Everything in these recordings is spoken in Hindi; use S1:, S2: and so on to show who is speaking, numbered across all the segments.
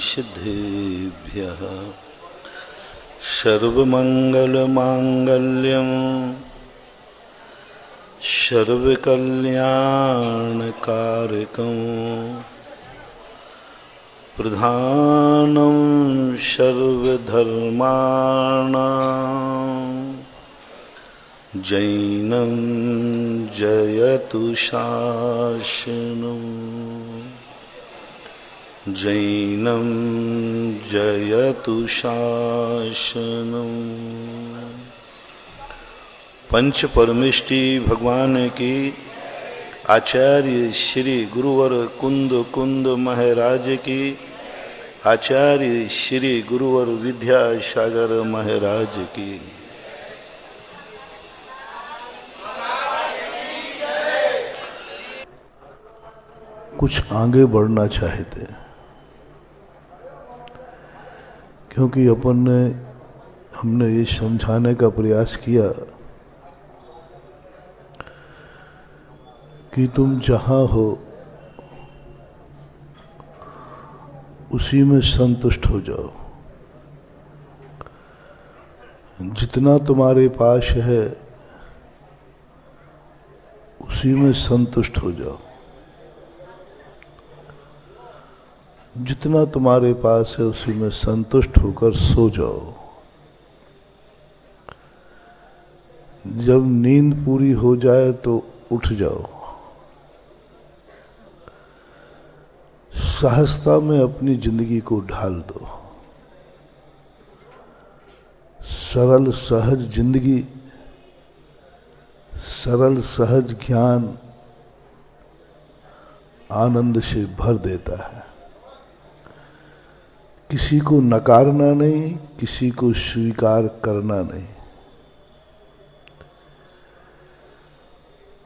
S1: सिद्धिभ्यः सर्वमंगलमांगल्यं सर्वकल्याणकारकं प्रधानं सर्वधर्माणां जैनं जयतु शासनम् जैनं जयतु शासनम्। पंच परमेष्टि भगवान की आचार्य श्री गुरुवर कुंद कुंद महाराज की आचार्य श्री गुरुवर विद्यासागर महाराज की। कुछ आगे बढ़ना चाहते हैं क्योंकि हमने ये समझाने का प्रयास किया कि तुम जहां हो उसी में संतुष्ट हो जाओ। जितना तुम्हारे पास है उसी में संतुष्ट हो जाओ। जितना तुम्हारे पास है उसी में संतुष्ट होकर सो जाओ। जब नींद पूरी हो जाए तो उठ जाओ। सहजता में अपनी जिंदगी को ढाल दो। सरल सहज जिंदगी, सरल सहज ज्ञान आनंद से भर देता है। किसी को नकारना नहीं, किसी को स्वीकार करना नहीं।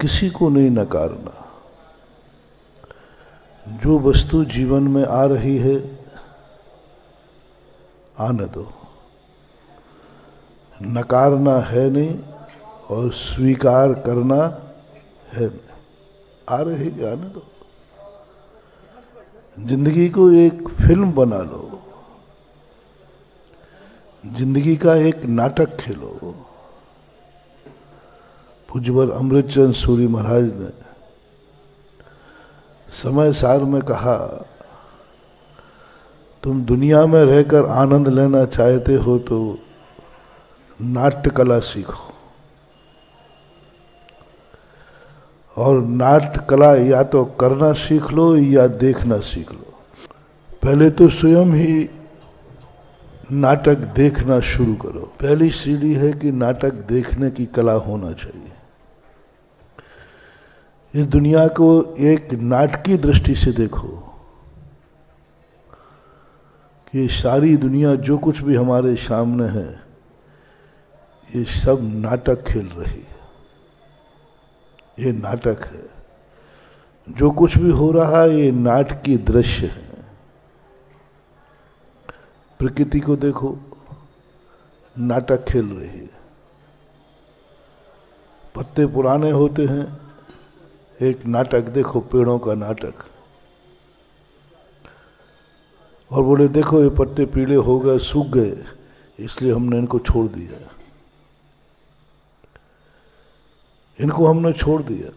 S1: किसी को नहीं नकारना। जो वस्तु जीवन में आ रही है आने दो। नकारना है नहीं और स्वीकार करना है नहीं। आ रही आने दो। जिंदगी को एक फिल्म बना लो। जिंदगी का एक नाटक खेलो। पूज्यवर अमृतचंद सूरी महाराज ने समय सार में कहा, तुम दुनिया में रहकर आनंद लेना चाहते हो तो नाट्य कला सीखो। और नाट्य कला या तो करना सीख लो या देखना सीख लो। पहले तो स्वयं ही नाटक देखना शुरू करो। पहली सीढ़ी है कि नाटक देखने की कला होना चाहिए। इस दुनिया को एक नाटकीय दृष्टि से देखो कि सारी दुनिया जो कुछ भी हमारे सामने है ये सब नाटक खेल रही है। ये नाटक है। जो कुछ भी हो रहा है ये नाटकीय दृश्य है। प्रकृति को देखो, नाटक खेल रही है। पत्ते पुराने होते हैं, एक नाटक देखो, पेड़ों का नाटक। और बोले देखो ये पत्ते पीले हो गए, सूख गए, इसलिए हमने इनको छोड़ दिया। इनको हमने छोड़ दिया।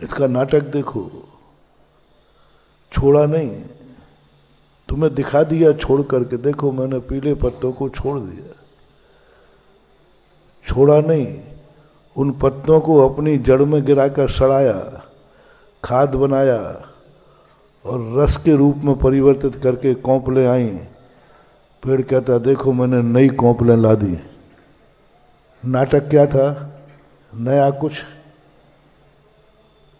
S1: इसका नाटक देखो। छोड़ा नहीं, तुम्हें दिखा दिया छोड़ करके, देखो मैंने पीले पत्तों को छोड़ दिया। छोड़ा नहीं, उन पत्तों को अपनी जड़ में गिराकर सड़ाया, खाद बनाया और रस के रूप में परिवर्तित करके कौंपलें आई। पेड़ कहता देखो मैंने नई कौंपलें ला दी। नाटक क्या था? नया कुछ,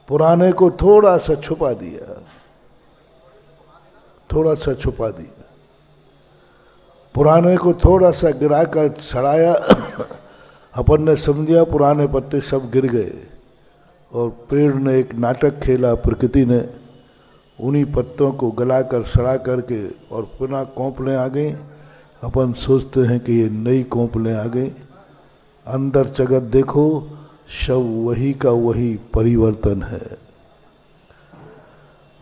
S1: पुराने को थोड़ा सा छुपा दिया, थोड़ा सा छुपा दिया। पुराने को थोड़ा सा गिराकर सड़ाया। अपन ने समझा पुराने पत्ते सब गिर गए और पेड़ ने एक नाटक खेला। प्रकृति ने उन्हीं पत्तों को गलाकर सड़ा करके और पुनः कौंपलें आ गई। अपन सोचते हैं कि ये नई कौंपलें आ गई। अंदर जगत देखो, सब वही का वही परिवर्तन है।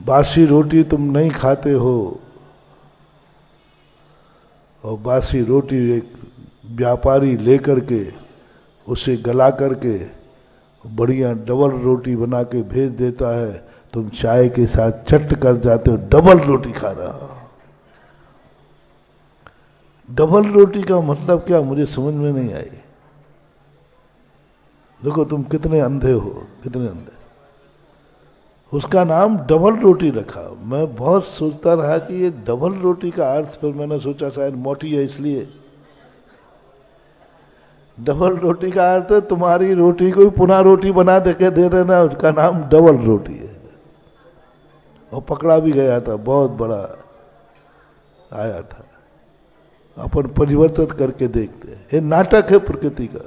S1: बासी रोटी तुम नहीं खाते हो, और बासी रोटी एक व्यापारी लेकर के उसे गला करके बढ़िया डबल रोटी बना के भेज देता है, तुम चाय के साथ चट कर जाते हो, डबल रोटी खा रहा हो। डबल रोटी का मतलब क्या, मुझे समझ में नहीं आई। देखो तुम कितने अंधे हो, कितने अंधे। उसका नाम डबल रोटी रखा। मैं बहुत सोचता रहा कि ये डबल रोटी का अर्थ, फिर मैंने सोचा शायद मोटी है इसलिए। डबल रोटी का अर्थ है तुम्हारी रोटी को पुनः रोटी बना देके दे देना, उसका नाम डबल रोटी है। और पकड़ा भी गया था, बहुत बड़ा आया था। अपन परिवर्तित करके देखते हैं, ये नाटक है प्रकृति का।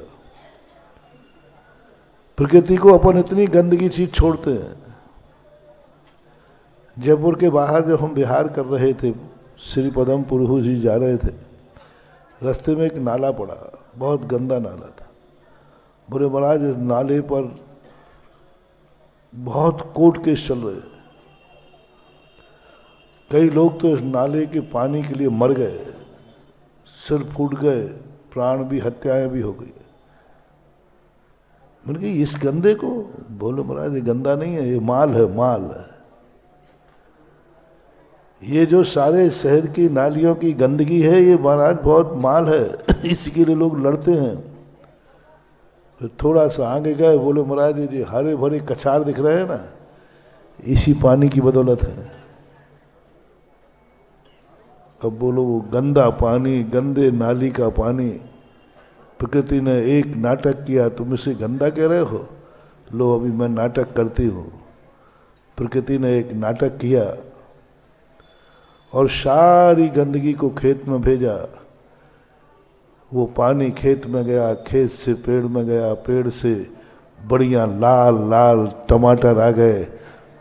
S1: प्रकृति को अपन इतनी गंदगी चीज छोड़ते हैं। जयपुर के बाहर जब हम विहार कर रहे थे, श्री पदम पुरुष जी जा रहे थे, रास्ते में एक नाला पड़ा, बहुत गंदा नाला था। बोले महाराज इस नाले पर बहुत कोर्ट केस चल रहे हैं, कई लोग तो इस नाले के पानी के लिए मर गए, सिर फूट गए, प्राण भी, हत्याएं भी हो गई। मैंने कहा इस गंदे को, बोले महाराज ये गंदा नहीं है, ये माल है, माल है। ये जो सारे शहर की नालियों की गंदगी है, ये महाराज बहुत माल है, इसी के लिए लोग लड़ते हैं। फिर थोड़ा सा आगे गए, बोले महाराज ये जो हरे भरे कछार दिख रहे हैं ना, इसी पानी की बदौलत है। अब बोलो वो गंदा पानी, गंदे नाली का पानी, प्रकृति ने एक नाटक किया, तुम इसे गंदा कह रहे हो। लो अभी मैं नाटक करती हूँ। प्रकृति ने एक नाटक किया और सारी गंदगी को खेत में भेजा। वो पानी खेत में गया, खेत से पेड़ में गया, पेड़ से बढ़िया लाल लाल टमाटर आ गए,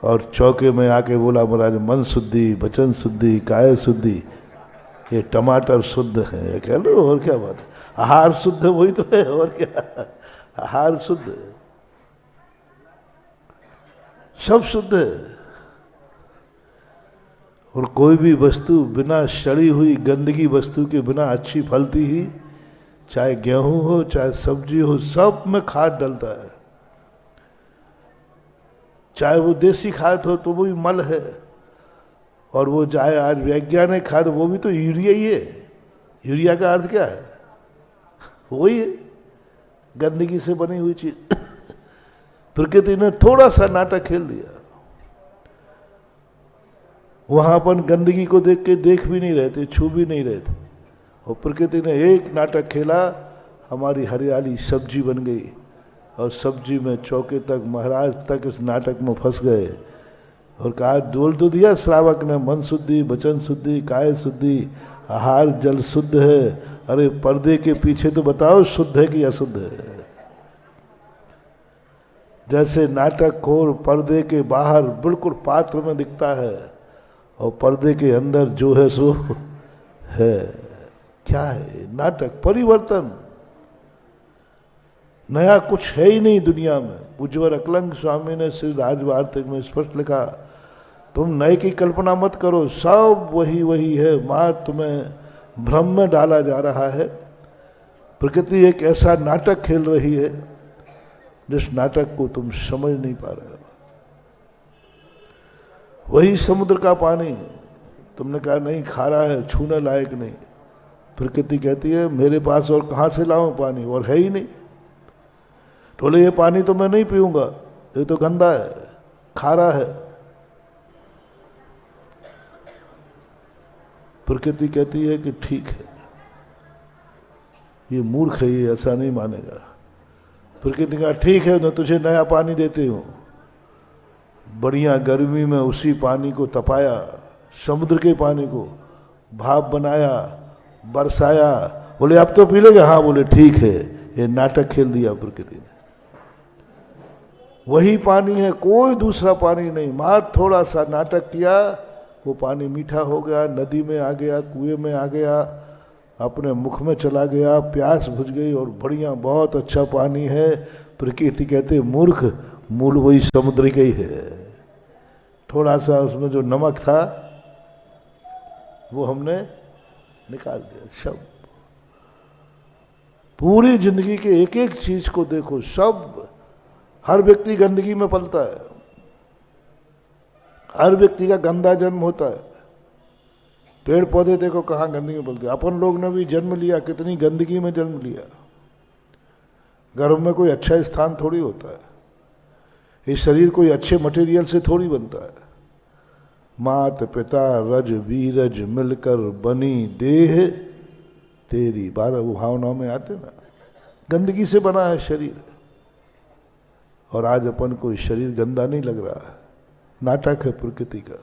S1: और चौके में आके बोला महाराज मन शुद्धि, वचन शुद्धि, काय शुद्धि, ये टमाटर शुद्ध है। कह लो और क्या बात है, आहार शुद्ध वही तो है, और क्या, आहार शुद्ध, सब शुद्ध है। और कोई भी वस्तु बिना सड़ी हुई गंदगी वस्तु के बिना अच्छी फलती ही, चाहे गेहूं हो चाहे सब्जी हो, सब में खाद डलता है। चाहे वो देसी खाद हो तो वो भी मल है, और वो चाहे आज वैज्ञानिक खाद, वो भी तो यूरिया ही है। यूरिया का अर्थ क्या है, वही है, गंदगी से बनी हुई चीज। प्रकृति ने थोड़ा सा नाटक खेल दिया। वहां अपन गंदगी को देख के देख भी नहीं रहे थे, छू भी नहीं रहे थे, और प्रकृति ने एक नाटक खेला, हमारी हरियाली सब्जी बन गई। और सब्जी में चौके तक, महाराज तक इस नाटक में फंस गए, और कहा, बोल तो दिया श्रावक ने, मन शुद्धि, वचन शुद्धि, काय शुद्धि, आहार जल शुद्ध है। अरे पर्दे के पीछे तो बताओ शुद्ध है कि अशुद्ध है। जैसे नाटक खोर पर्दे के बाहर बिल्कुल पात्र में दिखता है, और पर्दे के अंदर जो है सो है। क्या है नाटक, परिवर्तन, नया कुछ है ही नहीं दुनिया में। पूज्यवर अकलंग स्वामी ने श्री राजवार्तिक में स्पष्ट लिखा, तुम नए की कल्पना मत करो, सब वही वही है, मां तुम्हें भ्रम में डाला जा रहा है। प्रकृति एक ऐसा नाटक खेल रही है जिस नाटक को तुम समझ नहीं पा रहे हो। वही समुद्र का पानी, तुमने कहा नहीं खारा है, छूने लायक नहीं। प्रकृति कहती है मेरे पास और कहां से लाऊं पानी, और है ही नहीं। बोले ये पानी तो मैं नहीं पीऊंगा, ये तो गंदा है, खारा है। प्रकृति कहती है कि ठीक है, ये मूर्ख है, ये ऐसा नहीं मानेगा। प्रकृति कहा ठीक है, मैं तुझे नया पानी देती हूं। बढ़िया गर्मी में उसी पानी को तपाया, समुद्र के पानी को भाप बनाया, बरसाया। बोले अब तो पी लेगा, हाँ बोले ठीक है। ये नाटक खेल दिया प्रकृति ने। वही पानी है, कोई दूसरा पानी नहीं। मात्र थोड़ा सा नाटक किया, वो पानी मीठा हो गया, नदी में आ गया, कुएं में आ गया, अपने मुख में चला गया, प्यास बुझ गई, और बढ़िया बहुत अच्छा पानी है। प्रकृति कहते मूर्ख, मूल वही समुद्र का ही है। थोड़ा सा उसमें जो नमक था वो हमने निकाल दिया। सब पूरी जिंदगी के एक एक चीज को देखो, सब हर व्यक्ति गंदगी में पलता है, हर व्यक्ति का गंदा जन्म होता है। पेड़ पौधे देखो कहाँ गंदगी में पलते हैं। अपन लोग ने भी जन्म लिया, कितनी गंदगी में जन्म लिया। गर्भ में कोई अच्छा स्थान थोड़ी होता है, ये शरीर कोई अच्छे मटेरियल से थोड़ी बनता है। मात पिता रज बीरज मिलकर बनी देह तेरी, 12 भावनाओं में आते ना, गंदगी से बना है शरीर। और आज अपन को शरीर गंदा नहीं लग रहा है, नाटक है प्रकृति का।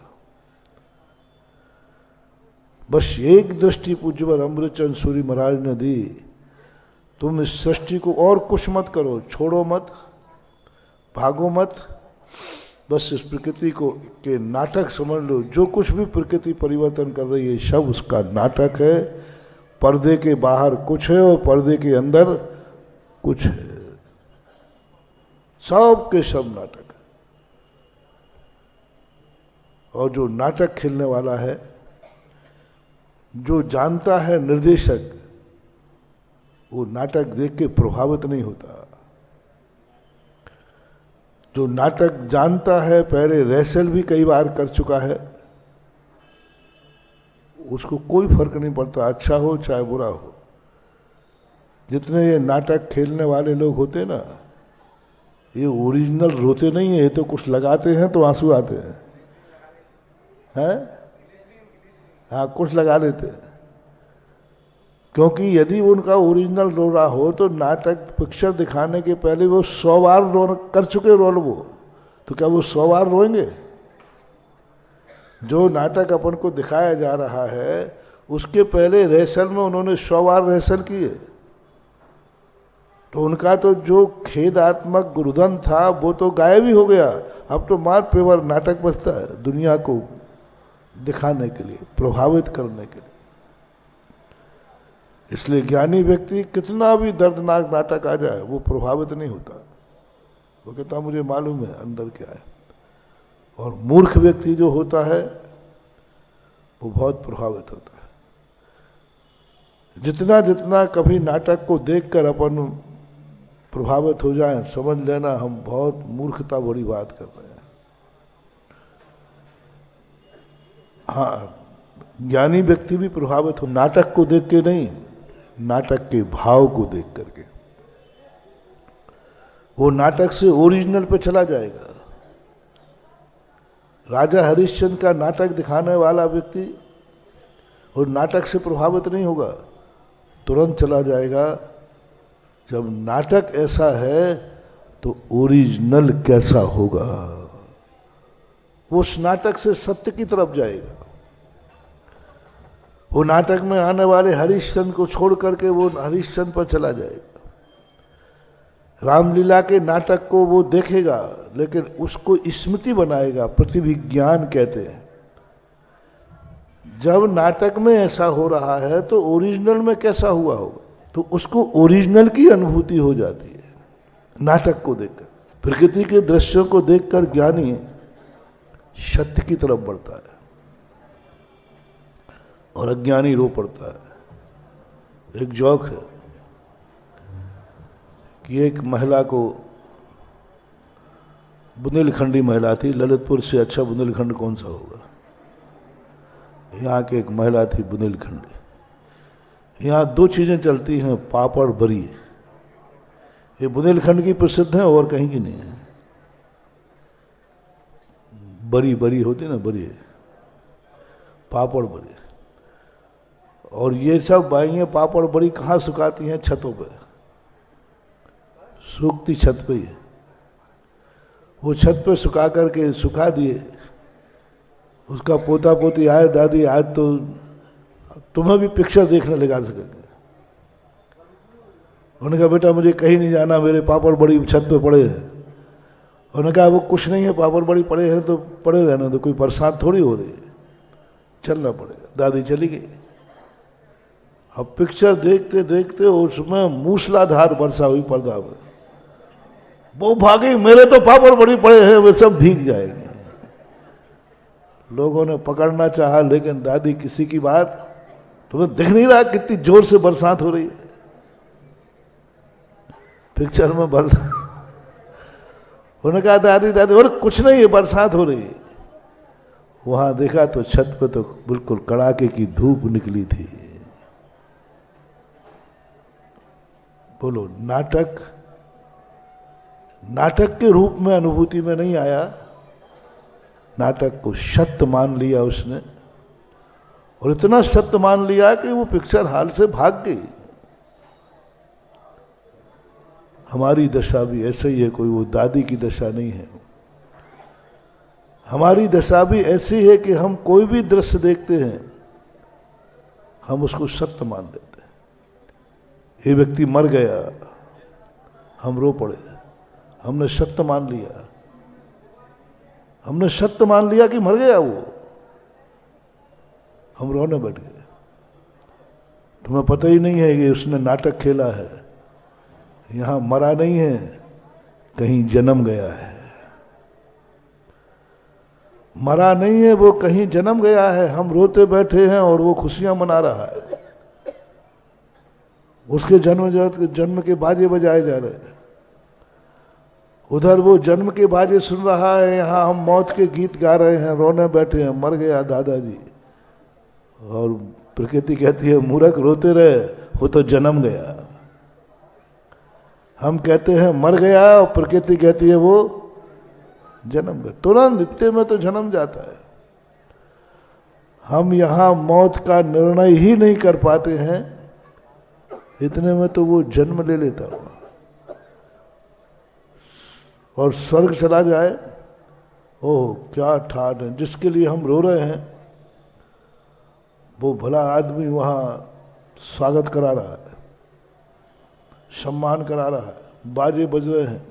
S1: बस एक दृष्टि पूज्यवर अमृतचंद सूरी महाराज ने दी, तुम इस सृष्टि को और कुछ मत करो, छोड़ो मत, भागो मत, बस इस प्रकृति को के नाटक समझ लो। जो कुछ भी प्रकृति परिवर्तन कर रही है सब उसका नाटक है। पर्दे के बाहर कुछ है और पर्दे के अंदर कुछ है, सब के सब नाटक है। और जो नाटक खेलने वाला है, जो जानता है निर्देशक, वो नाटक देख के प्रभावित नहीं होता। जो नाटक जानता है, पहले रिहर्सल भी कई बार कर चुका है, उसको कोई फर्क नहीं पड़ता, अच्छा हो चाहे बुरा हो। जितने ये नाटक खेलने वाले लोग होते ना, ये ओरिजिनल रोते नहीं है, ये तो कुछ लगाते हैं तो आंसू आते हैं, हाँ कुछ लगा लेते हैं। क्योंकि यदि उनका ओरिजिनल रो रहा हो तो नाटक पिक्चर दिखाने के पहले वो 100 बार रो कर चुके रोल, वो तो क्या वो 100 बार रोएंगे? जो नाटक अपन को दिखाया जा रहा है उसके पहले रिहर्सल में उन्होंने 100 बार रिहर्सल किए, तो उनका तो जो खेदात्मक गुरुधन था वो तो गायब ही हो गया। अब तो मार पेवर नाटक बचता है दुनिया को दिखाने के लिए, प्रभावित करने के लिए। इसलिए ज्ञानी व्यक्ति कितना भी दर्दनाक नाटक आ जाए वो प्रभावित नहीं होता, वो कहता मुझे मालूम है अंदर क्या है। और मूर्ख व्यक्ति जो होता है वो बहुत प्रभावित होता है। जितना जितना कभी नाटक को देखकर अपन प्रभावित हो जाए, समझ लेना हम बहुत मूर्खता बड़ी बात कर रहे हैं। हाँ, ज्ञानी व्यक्ति भी प्रभावित हो, नाटक को देख के नहीं, नाटक के भाव को देख करके। वो नाटक से ओरिजिनल पे चला जाएगा। राजा हरिश्चंद्र का नाटक दिखाने वाला व्यक्ति और नाटक से प्रभावित नहीं होगा, तुरंत चला जाएगा। जब नाटक ऐसा है तो ओरिजिनल कैसा होगा, वो उस नाटक से सत्य की तरफ जाएगा। वो नाटक में आने वाले हरिश्चंद्र को छोड़ करके वो हरिश्चंद्र पर चला जाएगा। रामलीला के नाटक को वो देखेगा लेकिन उसको स्मृति बनाएगा, प्रतिविज्ञान कहते हैं। जब नाटक में ऐसा हो रहा है तो ओरिजिनल में कैसा हुआ होगा, तो उसको ओरिजिनल की अनुभूति हो जाती है नाटक को देखकर। प्रकृति के दृश्यों को देखकर ज्ञानी सत्य की तरफ बढ़ता है और अज्ञानी रो पड़ता है। एक जोक है कि एक महिला को, बुंदेलखंडी महिला थी, ललितपुर से अच्छा बुंदेलखंड कौन सा होगा, यहाँ की एक महिला थी बुंदेलखंडी। यहाँ 2 चीजें चलती हैं, पापड़ बरी। ये बुंदेलखंड की प्रसिद्ध है और कहीं की नहीं है। बरी बरी होती ना, बरी, पापड़ बरी। और ये सब बाइयाँ पापड़ बड़ी कहाँ सुखाती हैं? छतों पे, सूखती छत पे ही। वो छत पे सुखा करके सुखा दिए। उसका पोता पोती आए, दादी आज तो तुम्हें भी पिक्चर देखने लगा सकेंगे। उन्होंने कहा बेटा मुझे कहीं नहीं जाना, मेरे पापड़ बड़ी छत पे पड़े हैं। उन्होंने कहा वो कुछ नहीं है, पापड़ बड़ी पड़े हैं तो पड़े रहना, तो कोई बरसात थोड़ी हो रही है, चलना पड़ेगा। दादी चली गई। अब पिक्चर देखते देखते उसमें मूसलाधार वर्षा हुई पर्दा में। वो भागी, मेरे तो पापड़ बड़ी पड़े हैं, वे सब भीग जाएंगे। लोगों ने पकड़ना चाहा, लेकिन दादी किसी की बात, तुम्हें दिख नहीं रहा कितनी जोर से बरसात हो रही है? पिक्चर में बरसात, उन्होंने कहा दादी दादी, और कुछ नहीं है, बरसात हो रही है। वहां देखा तो छत पे तो बिल्कुल कड़ाके की धूप निकली थी। बोलो, नाटक नाटक के रूप में अनुभूति में नहीं आया, नाटक को सत्य मान लिया उसने, और इतना सत्य मान लिया कि वो पिक्चर हॉल से भाग गई। हमारी दशा भी ऐसे ही है, कोई वो दादी की दशा नहीं है। हमारी दशा भी ऐसी है कि हम कोई भी दृश्य देखते हैं, हम उसको सत्य मान लेते हैं। ये व्यक्ति मर गया, हम रो पड़े, हमने सत्य मान लिया, हमने सत्य मान लिया कि मर गया वो, हम रोने बैठ गए। तुम्हें पता ही नहीं है कि उसने नाटक खेला है, यहां मरा नहीं है, कहीं जन्म गया है। मरा नहीं है वो, कहीं जन्म गया है। हम रोते बैठे हैं और वो खुशियां मना रहा है। उसके जन्म के बाजे बजाए जा रहे हैं, उधर वो जन्म के बाजे सुन रहा है, यहां हम मौत के गीत गा रहे हैं, रोने बैठे हैं, मर गया दादाजी। और प्रकृति कहती है मूर्ख रोते रहे, वो तो जन्म गया। हम कहते हैं मर गया, और प्रकृति कहती है वो जन्म गया। तुरंत नित्य में तो जन्म जाता है। हम यहां मौत का निर्णय ही नहीं कर पाते हैं, इतने में तो वो जन्म ले लेता हुआ और स्वर्ग चला जाए। ओह क्या ठाठ है। जिसके लिए हम रो रहे हैं, वो भला आदमी वहां स्वागत करा रहा है, सम्मान करा रहा है, बाजे बज रहे हैं,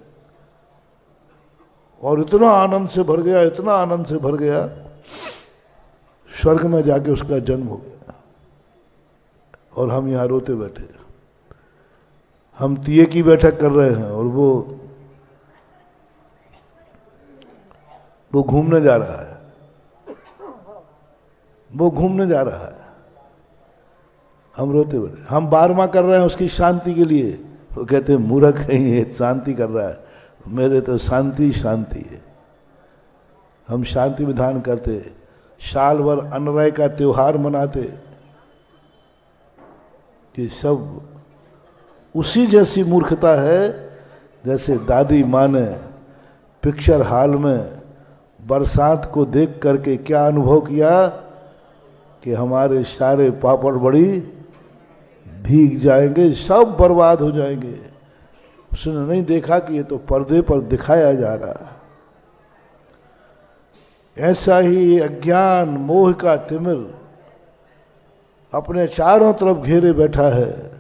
S1: और इतना आनंद से भर गया, इतना आनंद से भर गया, स्वर्ग में जाके उसका जन्म हो गया। और हम यहां रोते बैठे, हम तिये की बैठक कर रहे हैं, और वो घूमने जा रहा है, वो घूमने जा रहा है, हम रोते बैठे। हम 12वां कर रहे हैं उसकी शांति के लिए, वो कहते हैं मूर्ख कहीं है, शांति कर रहा है। मेरे तो शांति शांति है। हम शांति विधान करते, साल भर अनरय का त्योहार मनाते, कि सब उसी जैसी मूर्खता है जैसे दादी माँ ने पिक्चर हॉल में बरसात को देख करके क्या अनुभव किया कि हमारे सारे पापड़ बड़ी भीग जाएंगे, सब बर्बाद हो जाएंगे। उसने नहीं देखा कि ये तो पर्दे पर दिखाया जा रहा। ऐसा ही अज्ञान मोह का तिमिर अपने चारों तरफ घेरे बैठा है,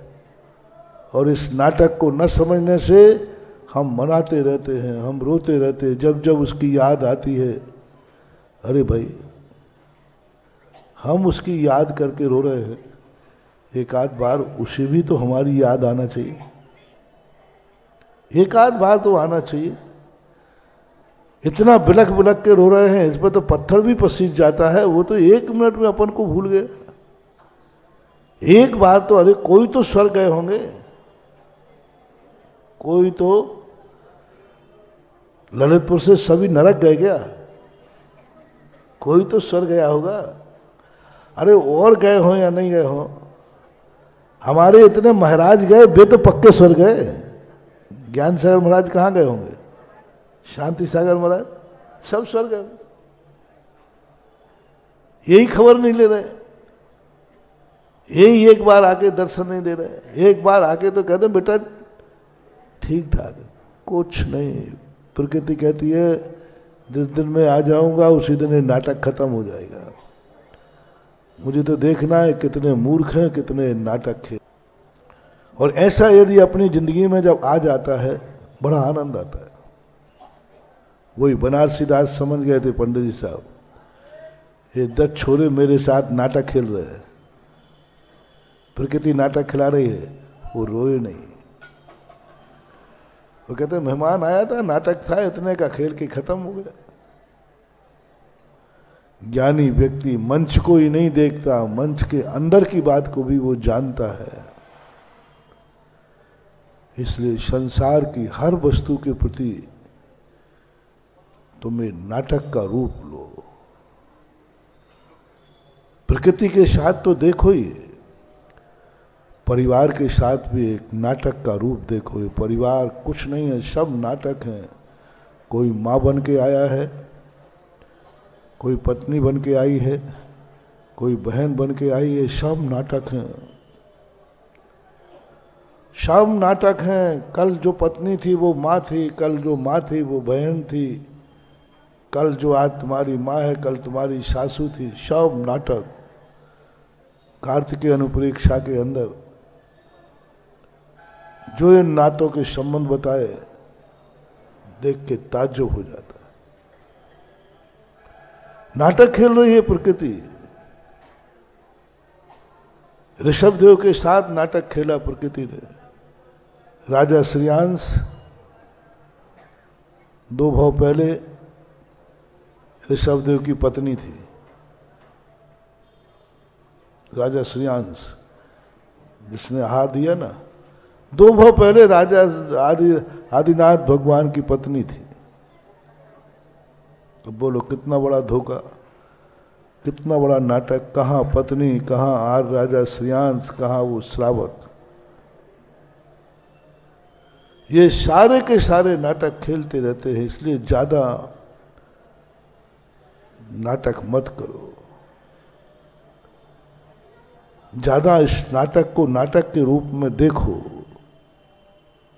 S1: और इस नाटक को न समझने से हम मनाते रहते हैं, हम रोते रहते हैं। जब जब उसकी याद आती है, अरे भाई हम उसकी याद करके रो रहे हैं, एक आध बार उसे भी तो हमारी याद आना चाहिए, एक आध बार तो आना चाहिए। इतना बिलख बिलख के रो रहे हैं, इस पर तो पत्थर भी पसीज जाता है। वो तो 1 मिनट में अपन को भूल गए। एक बार तो, अरे कोई तो स्वर्ग गए होंगे, कोई तो ललितपुर से सभी नरक गए क्या? कोई तो स्वर्ग गया होगा। अरे और गए हो या नहीं गए हो, हमारे इतने महाराज गए, वे तो पक्के स्वर्ग गए। ज्ञान सागर महाराज कहाँ गए होंगे, शांति सागर महाराज, सब स्वर्ग गए। यही खबर नहीं ले रहे, यही एक बार आके दर्शन नहीं दे रहे। एक बार आके तो कहते बेटा ठीक ठाक, कुछ नहीं। प्रकृति कहती है जिस दिन मैं आ जाऊंगा उसी दिन ये नाटक खत्म हो जाएगा। मुझे तो देखना है कितने मूर्ख हैं, कितने नाटक खेल। और ऐसा यदि अपनी जिंदगी में जब आ जाता है, बड़ा आनंद आता है। वही बनारसी दास समझ गए थे पंडित जी साहब, ये 10 छोरे मेरे साथ नाटक खेल रहे हैं, प्रकृति नाटक खिला रही है, वो रोए नहीं। वो कहते मेहमान आया था, नाटक था, इतने का खेल के खत्म हो गया। ज्ञानी व्यक्ति मंच को ही नहीं देखता, मंच के अंदर की बात को भी वो जानता है। इसलिए संसार की हर वस्तु के प्रति तुम्हें नाटक का रूप लो। प्रकृति के साथ तो देखो ही, परिवार के साथ भी एक नाटक का रूप देखो। ये परिवार कुछ नहीं है, सब नाटक है। कोई माँ बन के आया है, कोई पत्नी बन के आई है, कोई बहन बन के आई है, सब नाटक हैं, सब नाटक हैं। कल जो पत्नी थी वो माँ थी, कल जो माँ थी वो बहन थी, कल जो आज तुम्हारी माँ है कल तुम्हारी सासू थी, सब नाटक। कार्तिकेय अनुप्रेक्षा के अंदर जो इन नातों के संबंध बताए, देख के ताज्जुब हो जाता है। नाटक खेल रही है प्रकृति। ऋषभदेव के साथ नाटक खेला प्रकृति ने। राजा श्रेयांश 2 भाव पहले ऋषभदेव की पत्नी थी, राजा श्रेयांश जिसने आहार दिया ना, 2 भाव पहले राजा आदिनाथ भगवान की पत्नी थी। तो बोलो कितना बड़ा धोखा, कितना बड़ा नाटक। कहाँ पत्नी, कहाँ आर राजा श्रेयांश, कहाँ वो श्रावक। ये सारे के सारे नाटक खेलते रहते हैं। इसलिए ज्यादा नाटक मत करो, ज्यादा इस नाटक को नाटक के रूप में देखो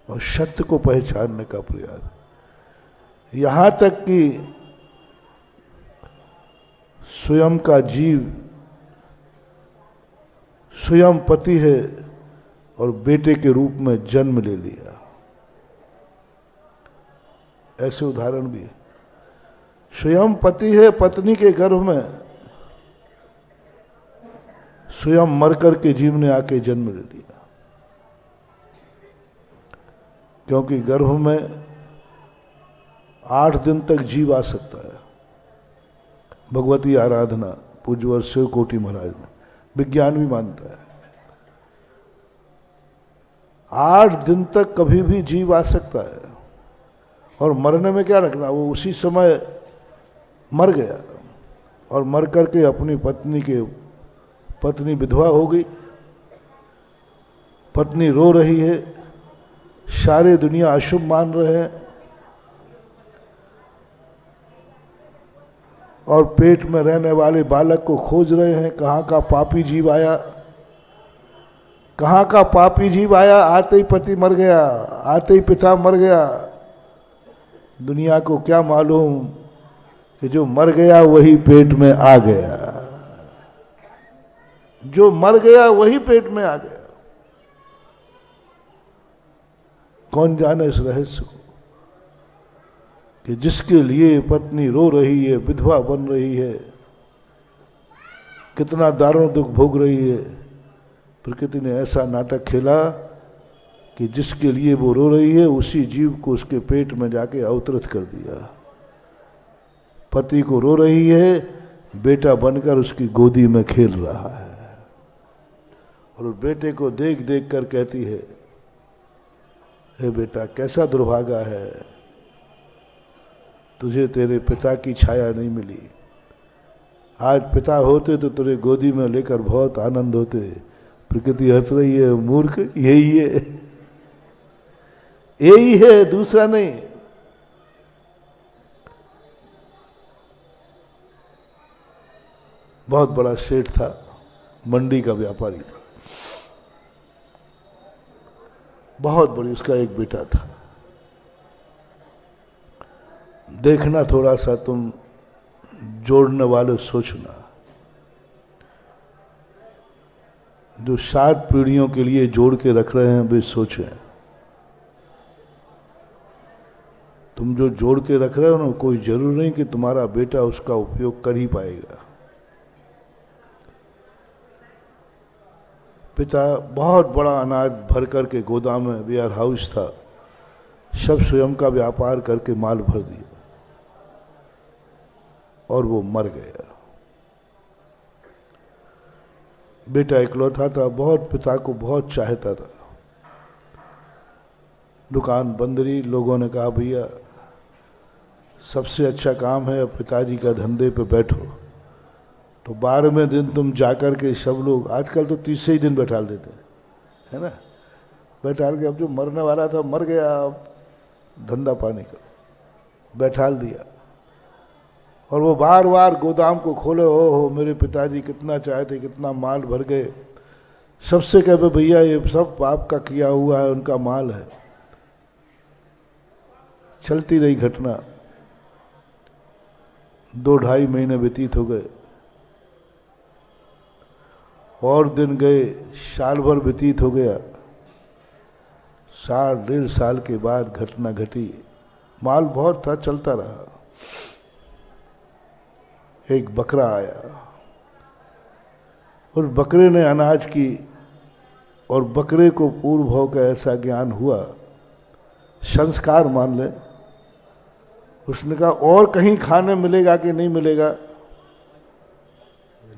S1: और सत्य को पहचानने का प्रयास। यहां तक कि स्वयं का जीव स्वयं पति है और बेटे के रूप में जन्म ले लिया, ऐसे उदाहरण भी है। स्वयं पति है, पत्नी के गर्भ में स्वयं मरकर के जीव ने आके जन्म ले लिया। क्योंकि गर्भ में 8 दिन तक जीव आ सकता है। भगवती आराधना पूज्यवर शिव कोटि महाराज ने, विज्ञान भी मानता है 8 दिन तक कभी भी जीव आ सकता है। और मरने में क्या रखना, वो उसी समय मर गया और मर करके अपनी पत्नी विधवा हो गई, पत्नी रो रही है, सारे दुनिया अशुभ मान रहे हैं और पेट में रहने वाले बालक को खोज रहे हैं, कहाँ का पापी जीव आया, कहाँ का पापी जीव आया। आते ही पति मर गया, आते ही पिता मर गया। दुनिया को क्या मालूम कि जो मर गया वही पेट में आ गया, जो मर गया वही पेट में आ गया। कौन जाने इस रहस्य को कि जिसके लिए पत्नी रो रही है, विधवा बन रही है, कितना दारुण दुख भोग रही है। प्रकृति ने ऐसा नाटक खेला कि जिसके लिए वो रो रही है उसी जीव को उसके पेट में जाके अवतरित कर दिया। पति को रो रही है, बेटा बनकर उसकी गोदी में खेल रहा है और उस बेटे को देख देख कर कहती है, हे बेटा कैसा दुर्भागा है, तुझे तेरे पिता की छाया नहीं मिली। आज पिता होते तो तेरे गोदी में लेकर बहुत आनंद होते। प्रकृति हंस रही है, मूर्ख यही है, यही है, दूसरा नहीं। बहुत बड़ा सेठ था, मंडी का व्यापारी था, बहुत बड़ी, उसका एक बेटा था। देखना थोड़ा सा तुम जोड़ने वाले सोचना, जो 7 पीढ़ियों के लिए जोड़ के रख रहे हैं वे सोचें। तुम जो जोड़ के रख रहे हो ना, कोई जरूर नहीं कि तुम्हारा बेटा उसका उपयोग कर ही पाएगा। पिता बहुत बड़ा अनाज भर करके गोदाम में वेयर हाउस था, सब स्वयं का व्यापार करके माल भर दिया और वो मर गया। बेटा इकलौता था, बहुत पिता को बहुत चाहता था। दुकान बंद रही, लोगों ने कहा भैया सबसे अच्छा काम है अब पिताजी का धंधे पे बैठो। तो 12वें दिन तुम जाकर के सब लोग, आजकल तो 30 ही दिन बैठा देते हैं, है ना, बैठाल के अब जो मरने वाला था मर गया, अब धंधा पानी का बैठाल दिया। और वो बार बार गोदाम को खोले, हो मेरे पिताजी कितना चाहते, कितना माल भर गए। सबसे कहे भैया ये सब आपका किया हुआ है, उनका माल है। चलती रही घटना, 2-2.5 महीने व्यतीत हो गए, और दिन गए, साल भर व्यतीत हो गया। 1.5 साल के बाद घटना घटी। माल बहुत था, चलता रहा। एक बकरा आया, उस बकरे ने अनाज की, और बकरे को पूर्व भाव का ऐसा ज्ञान हुआ, संस्कार मान ले, उसने कहा और कहीं खाने मिलेगा कि नहीं मिलेगा,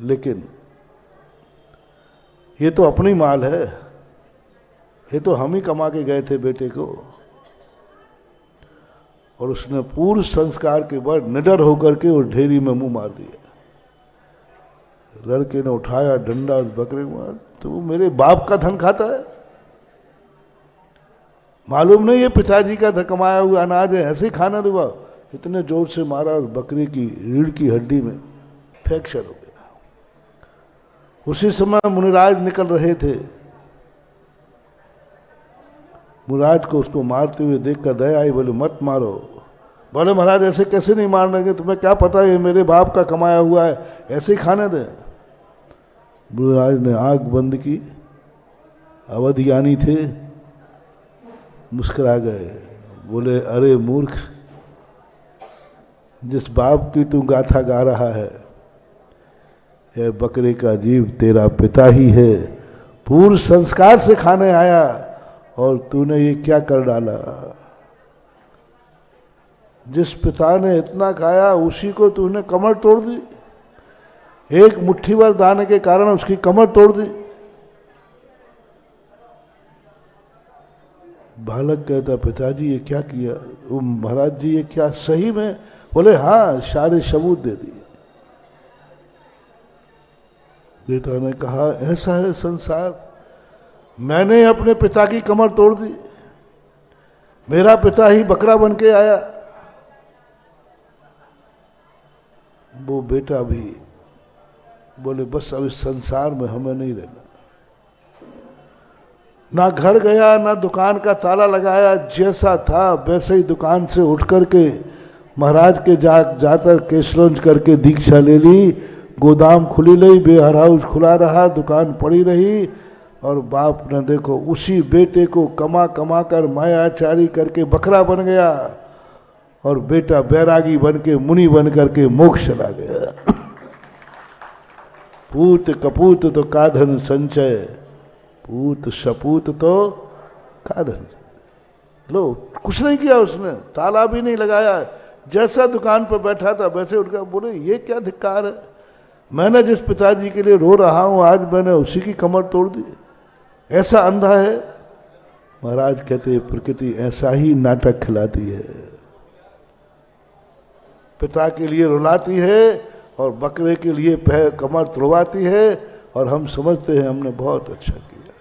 S1: लेकिन ये तो अपनी माल है, ये तो हम ही कमा के गए थे बेटे को। और उसने पूर्ण संस्कार के बाद निडर होकर के उस ढेरी में मुंह मार दिया। लड़के ने उठाया डंडा उस बकरे को, तो वो मेरे बाप का धन खाता है, मालूम नहीं ये पिताजी का कमाया हुआ अनाज है, ऐसे ही खाना दूंगा। इतने जोर से मारा उस बकरे की रीढ़ की हड्डी में फ्रैक्चर हो गया। उसी समय मुनिराज निकल रहे थे। मुनिराज को उसको मारते हुए देखकर दया आई, बोले मत मारो। बोले महाराज ऐसे कैसे नहीं मारने, तुम्हें क्या पता ये मेरे बाप का कमाया हुआ है, ऐसे ही खाने दें। मुनिराज ने आंख बंद की, अवधियानी थे, मुस्कुरा गए, बोले अरे मूर्ख, जिस बाप की तू गाथा गा रहा है, यह बकरे का जीव तेरा पिता ही है, पूर्ण संस्कार से खाने आया और तूने ये क्या कर डाला। जिस पिता ने इतना खाया उसी को तूने कमर तोड़ दी, एक मुट्ठी भर दाने के कारण उसकी कमर तोड़ दी। बालक कहता पिताजी ये क्या किया, महाराज जी ये क्या सही में? बोले हाँ, सारे सबूत दे दिए। बेटा ने कहा ऐसा है संसार, मैंने अपने पिता की कमर तोड़ दी, मेरा पिता ही बकरा बन के आया। वो बेटा भी बोले बस अब इस संसार में हमें नहीं रहना। ना घर गया, ना दुकान का ताला लगाया, जैसा था वैसे ही दुकान से उठ करके महाराज के जाकर केसलौंज करके दीक्षा ले ली। गोदाम खुली रही, वेयर हाउस खुला रहा, दुकान पड़ी रही। और बाप ने देखो उसी बेटे को कमा कमा कर मायाचारी करके बकरा बन गया, और बेटा बैरागी बन के मुनि बन करके मोक्ष चला गया। पूत कपूत तो काधन संचय, पूत सपूत तो काधन। लो कुछ नहीं किया उसने, ताला भी नहीं लगाया, जैसा दुकान पर बैठा था वैसे उठकर बोले ये क्या धिक्कार है, मैंने जिस पिताजी के लिए रो रहा हूं आज मैंने उसी की कमर तोड़ दी, ऐसा अंधा है। महाराज कहते प्रकृति ऐसा ही नाटक खिलाती है, पिता के लिए रुलाती है और बकरे के लिए कमर तोड़वाती है, और हम समझते हैं हमने बहुत अच्छा किया,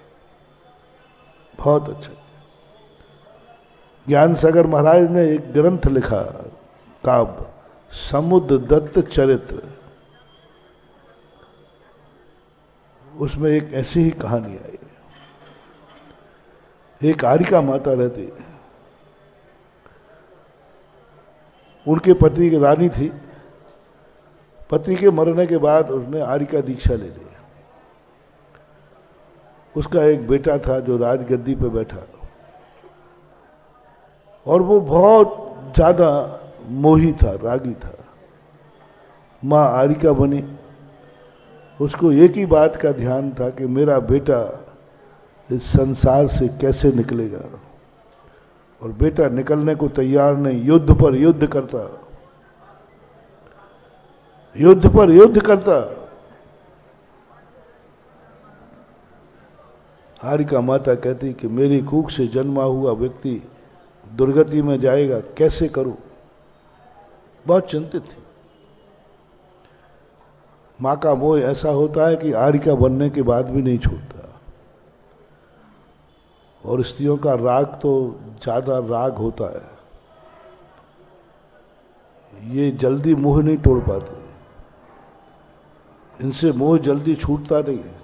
S1: बहुत अच्छा। ज्ञान सागर महाराज ने एक ग्रंथ लिखा काव्य, समुद्र दत्त चरित्र, उसमें एक ऐसी ही कहानी आई। एक आरिका माता रहती, उनके पति की रानी थी, पति के मरने के बाद उसने आरिका दीक्षा ले ली। उसका एक बेटा था जो राजगद्दी पे बैठा, और वो बहुत ज्यादा मोही था, रागी था। माँ आरिका बनी, उसको एक ही बात का ध्यान था कि मेरा बेटा इस संसार से कैसे निकलेगा, और बेटा निकलने को तैयार नहीं, युद्ध पर युद्ध करता, युद्ध पर युद्ध करता। हारिका माता कहती कि मेरी कूख से जन्मा हुआ व्यक्ति दुर्गति में जाएगा, कैसे करूं। बहुत चिंतित थी। मां का मोह ऐसा होता है कि हारिका बनने के बाद भी नहीं छूटता। और स्त्रियों का राग तो ज्यादा राग होता है, ये जल्दी मोह नहीं तोड़ पाते, इनसे मोह जल्दी छूटता नहीं है,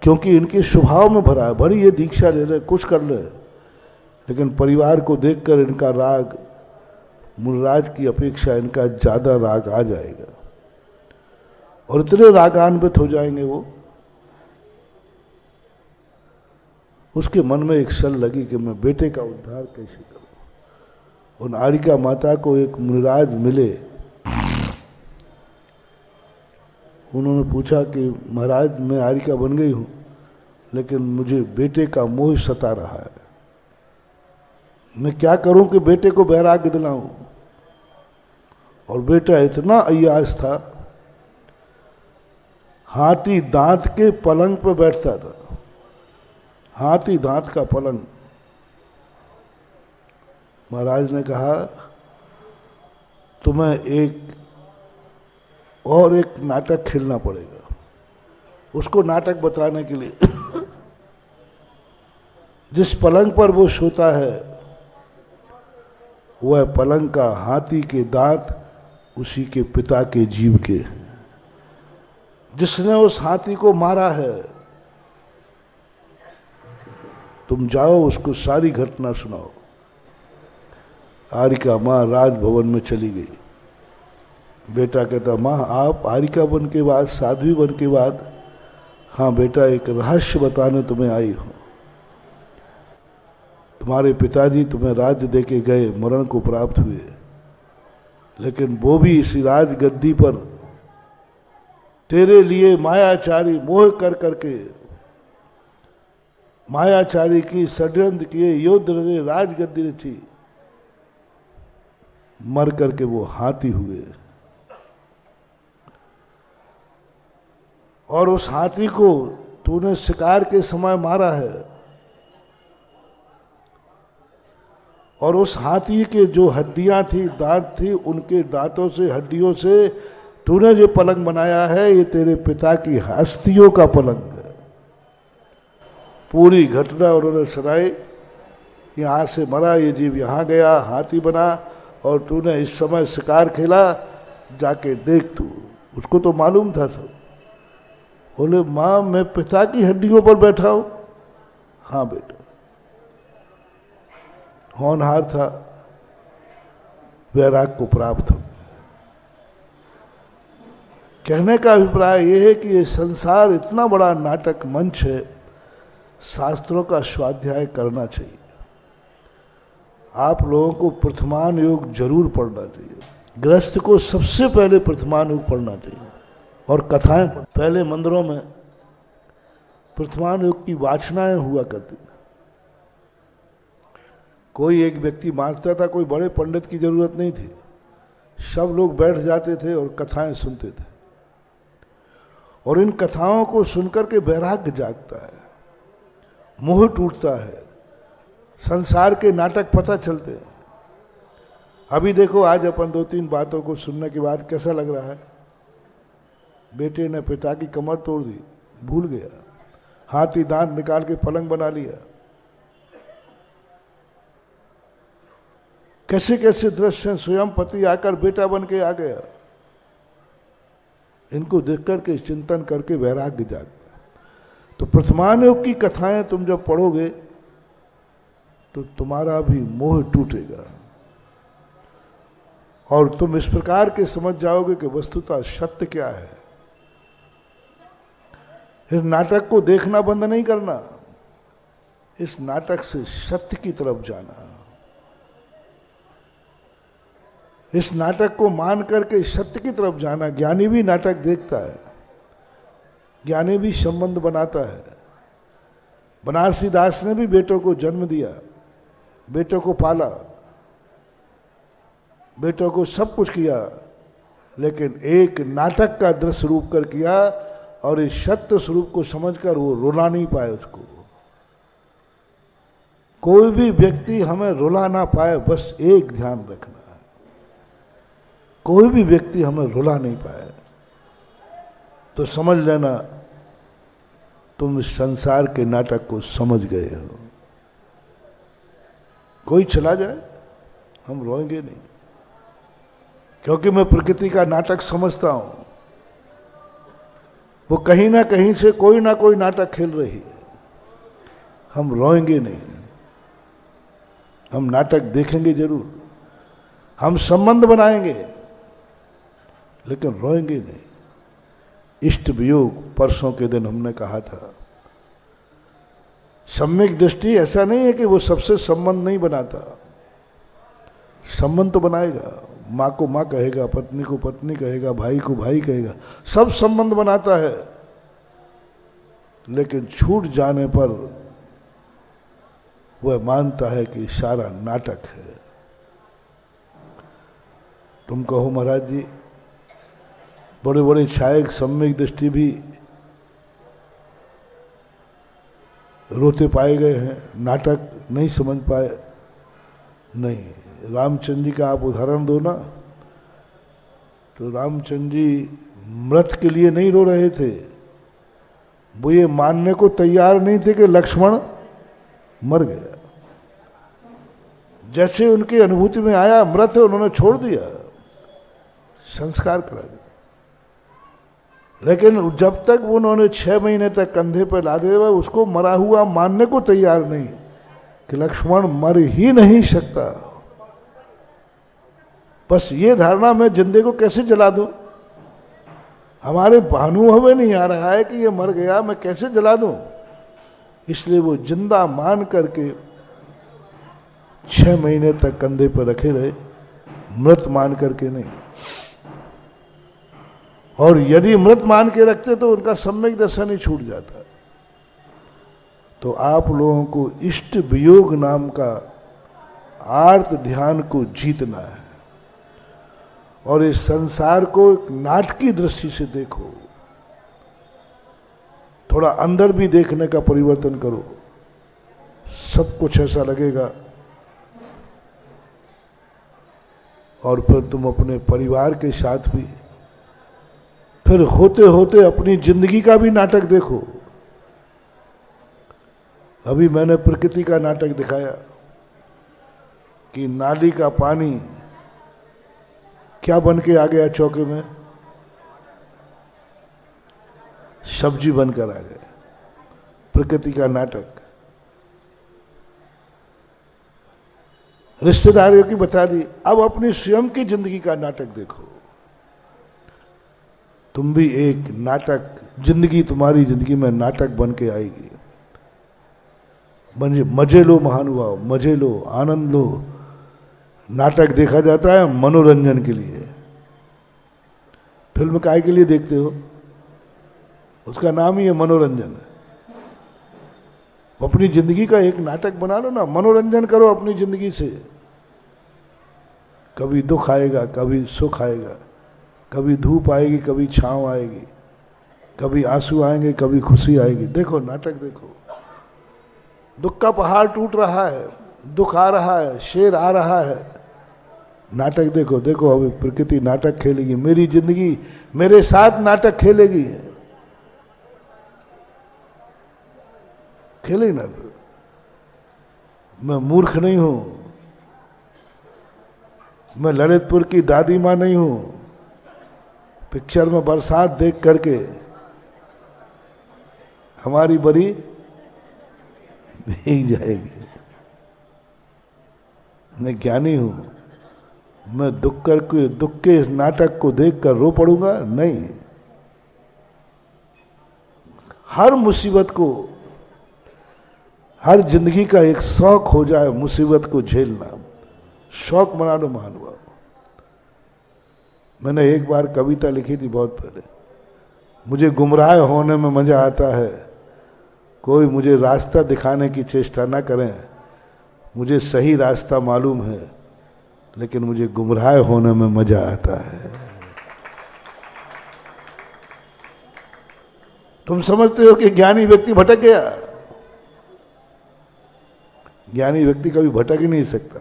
S1: क्योंकि इनके स्वभाव में भरा है। भरी ये दीक्षा ले रहे, कुछ कर रहे, लेकिन परिवार को देखकर इनका राग मुनिराज की अपेक्षा इनका ज्यादा राग आ जाएगा और इतने रागान्वित हो जाएंगे वो। उसके मन में एक सल लगी कि मैं बेटे का उद्धार कैसे करूं। उन हारिका माता को एक मुनिराज मिले। उन्होंने पूछा कि महाराज, मैं हारिका बन गई हूं, लेकिन मुझे बेटे का मोह सता रहा है, मैं क्या करूं कि बेटे को वैराग्य दिलाऊं। और बेटा इतना अय्यास था, हाथी दांत के पलंग पर बैठता था, हाथी दांत का पलंग। महाराज ने कहा तुम्हें एक नाटक खेलना पड़ेगा। उसको नाटक बताने के लिए जिस पलंग पर वो सोता है वह पलंग का हाथी के दांत उसी के पिता के जीव के हैं, जिसने उस हाथी को मारा है। तुम जाओ, उसको सारी घटना सुनाओ। हारिका माँ राजभवन में चली गई। बेटा कहता, माँ आप हारिका बन के बाद, साध्वी बन के बाद, हाँ बेटा एक रहस्य बताने तुम्हें आई हूं। तुम्हारे पिताजी तुम्हें राज्य देके गए, मरण को प्राप्त हुए, लेकिन वो भी इसी राज गद्दी पर तेरे लिए मायाचारी मोह कर करके, मायाचारी की षड्यंत्र किए, युद्ध रहे, राजगद्दी रची, मर करके वो हाथी हुए। और उस हाथी को तूने शिकार के समय मारा है, और उस हाथी के जो हड्डियां थी, दांत थी, उनके दांतों से, हड्डियों से तूने जो पलंग बनाया है, ये तेरे पिता की अस्थियों का पलंग है। पूरी घटना उन्होंने सुनाई। यहाँ से मरा ये जीव, यहाँ गया, हाथी बना, और तूने इस समय शिकार खेला, जाके देख तू। उसको तो मालूम था सब। बोले माँ मैं पिता की हड्डियों पर बैठा हूं। हाँ बेटा, होनहार था, वैराग को प्राप्त हो। कहने का अभिप्राय यह है कि ये संसार इतना बड़ा नाटक मंच है, शास्त्रों का स्वाध्याय करना चाहिए। आप लोगों को प्रथमान योग जरूर पढ़ना चाहिए। गृहस्थ को सबसे पहले प्रथमान योग पढ़ना चाहिए, और कथाएं। पहले मंदिरों में प्रथमान योग की वाचनाएं हुआ करती। कोई एक व्यक्ति बांटता था, कोई बड़े पंडित की जरूरत नहीं थी, सब लोग बैठ जाते थे और कथाएं सुनते थे। और इन कथाओं को सुनकर के वैराग्य जागता है, मोह टूटता है, संसार के नाटक पता चलते हैं। अभी देखो, आज अपन 2-3 बातों को सुनने के बाद कैसा लग रहा है। बेटे ने पिता की कमर तोड़ दी, भूल गया, हाथी दांत निकाल के पलंग बना लिया। कैसे कैसे दृश्य, स्वयं पति आकर बेटा बन के आ गया। इनको देख करके चिंतन करके वैराग्य जागता है। तो प्रथमान योग की कथाएं तुम जब पढ़ोगे तो तुम्हारा भी मोह टूटेगा, और तुम इस प्रकार के समझ जाओगे कि वस्तुतः सत्य क्या है। इस नाटक को देखना बंद नहीं करना, इस नाटक से सत्य की तरफ जाना। इस नाटक को मान करके सत्य की तरफ जाना। ज्ञानी भी नाटक देखता है, ज्ञानी भी संबंध बनाता है। बनारसी दास ने भी बेटों को जन्म दिया, बेटों को पाला, बेटों को सब कुछ किया, लेकिन एक नाटक का दृश्य रूप कर किया। और इस सत्य स्वरूप को समझकर वो रुला नहीं पाए उसको। कोई भी व्यक्ति हमें रुला ना पाए, बस एक ध्यान रखना है, कोई भी व्यक्ति हमें रुला नहीं पाए तो समझ लेना तुम इस संसार के नाटक को समझ गए हो। कोई चला जाए हम रोएंगे नहीं, क्योंकि मैं प्रकृति का नाटक समझता हूं। वो कहीं ना कहीं से कोई ना कोई नाटक खेल रही है, हम रोएंगे नहीं, हम नाटक देखेंगे जरूर, हम संबंध बनाएंगे लेकिन रोएंगे नहीं। इष्ट वियोग परसों के दिन हमने कहा था, सम्यक दृष्टि ऐसा नहीं है कि वो सबसे संबंध नहीं बनाता, संबंध तो बनाएगा। माँ को माँ कहेगा, पत्नी को पत्नी कहेगा, भाई को भाई कहेगा, सब संबंध बनाता है। लेकिन छूट जाने पर वह मानता है कि सारा नाटक है। तुम कहो महाराज जी बड़े बड़े छायक सम्यक दृष्टि भी रोते पाए गए हैं, नाटक नहीं समझ पाए। नहीं, रामचंद्र जी का आप उदाहरण दो ना, तो रामचंद्र जी मृत के लिए नहीं रो रहे थे, वो ये मानने को तैयार नहीं थे कि लक्ष्मण मर गया। जैसे उनकी अनुभूति में आया मृत है, उन्होंने छोड़ दिया, संस्कार करा दिया। लेकिन जब तक उन्होंने 6 महीने तक कंधे पर लादे हुए उसको मरा हुआ मानने को तैयार नहीं कि लक्ष्मण मर ही नहीं सकता। बस ये धारणा मैं जिंदगी को कैसे जला दूं, हमारे अनुभव में नहीं आ रहा है कि ये मर गया, मैं कैसे जला दूं। इसलिए वो जिंदा मान करके 6 महीने तक कंधे पर रखे रहे, मृत मान करके नहीं। और यदि मृत मान के रखते तो उनका सम्यक दर्शन ही छूट जाता। तो आप लोगों को इष्ट वियोग नाम का आर्त ध्यान को जीतना है और इस संसार को एक नाटकीय दृष्टि से देखो। थोड़ा अंदर भी देखने का परिवर्तन करो, सब कुछ ऐसा लगेगा। और फिर तुम अपने परिवार के साथ भी, फिर होते होते अपनी जिंदगी का भी नाटक देखो। अभी मैंने प्रकृति का नाटक दिखाया कि नाली का पानी क्या बन के आ गया चौके में, सब्जी बनकर आ गया। प्रकृति का नाटक। रिश्तेदारियों की बता दी, अब अपनी स्वयं की जिंदगी का नाटक देखो। तुम भी एक नाटक, जिंदगी तुम्हारी जिंदगी में नाटक बन के आएगी। मजे लो महानुभाव, मजे लो, आनंद लो। नाटक देखा जाता है मनोरंजन के लिए। फिल्म काय के लिए देखते हो? उसका नाम ही है मनोरंजन। अपनी जिंदगी का एक नाटक बना लो ना, मनोरंजन करो अपनी जिंदगी से। कभी दुख आएगा, कभी सुख आएगा, कभी धूप आएगी, कभी छांव आएगी, कभी आंसू आएंगे, कभी खुशी आएगी। देखो नाटक देखो। दुख का पहाड़ टूट रहा है, दुख आ रहा है, शेर आ रहा है, नाटक देखो। देखो अभी प्रकृति नाटक खेलेगी, मेरी जिंदगी मेरे साथ नाटक खेलेगी। खेले ना। मैं मूर्ख नहीं हूं, मैं ललितपुर की दादी मां नहीं हूं। पिक्चर में बरसात देख करके हमारी बड़ी भीग जाएगी। मैं ज्ञानी हूं, मैं दुख के नाटक को देखकर रो पड़ूंगा? नहीं। हर मुसीबत को, हर जिंदगी का एक शौक हो जाए मुसीबत को झेलना। शौक बना लो महानुभाव। मैंने एक बार कविता लिखी थी बहुत पहले, मुझे गुमराह होने में मजा आता है, कोई मुझे रास्ता दिखाने की चेष्टा ना करें। मुझे सही रास्ता मालूम है, लेकिन मुझे गुमराह होने में मजा आता है। तुम समझते हो कि ज्ञानी व्यक्ति भटक गया? ज्ञानी व्यक्ति कभी भटक ही नहीं सकता,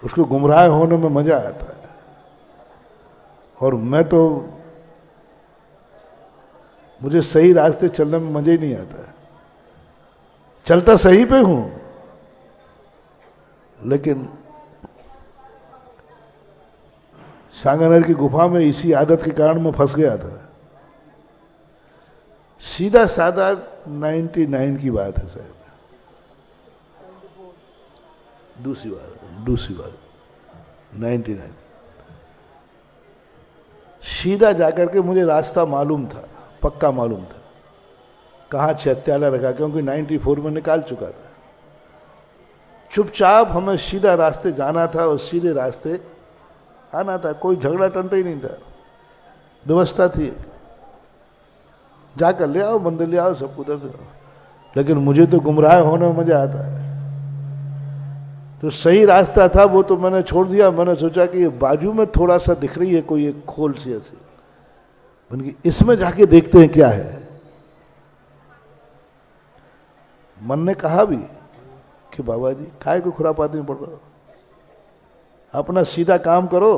S1: उसको गुमराह होने में मजा आता है। और मुझे सही रास्ते चलने में मजा ही नहीं आता है। चलता सही पे हूं, लेकिन सांगानेर की गुफा में इसी आदत के कारण मैं फंस गया था। सीधा साधा 99 की बात है साहब, दूसरी बात 99। सीधा जाकर के मुझे रास्ता मालूम था, पक्का मालूम था कहाँ चैत्यालय रखा, क्योंकि 94 में निकाल चुका था। चुपचाप हमें सीधा रास्ते जाना था और सीधे रास्ते आना था, कोई झगड़ा टंटा ही नहीं था, व्यवस्था थी। जाकर ले आओ, मंदिर ले आओ, सब उधर से। लेकिन मुझे तो गुमराह होने में मजा आता है। तो सही रास्ता था वो तो मैंने छोड़ दिया। मैंने सोचा कि ये बाजू में थोड़ा सा दिख रही है कोई एक खोल सी ऐसी, मैंने इसमें जाके देखते हैं क्या है। मन ने कहा भी कि बाबा जी काय को खुरापाती में पड़ रहे हो, अपना सीधा काम करो,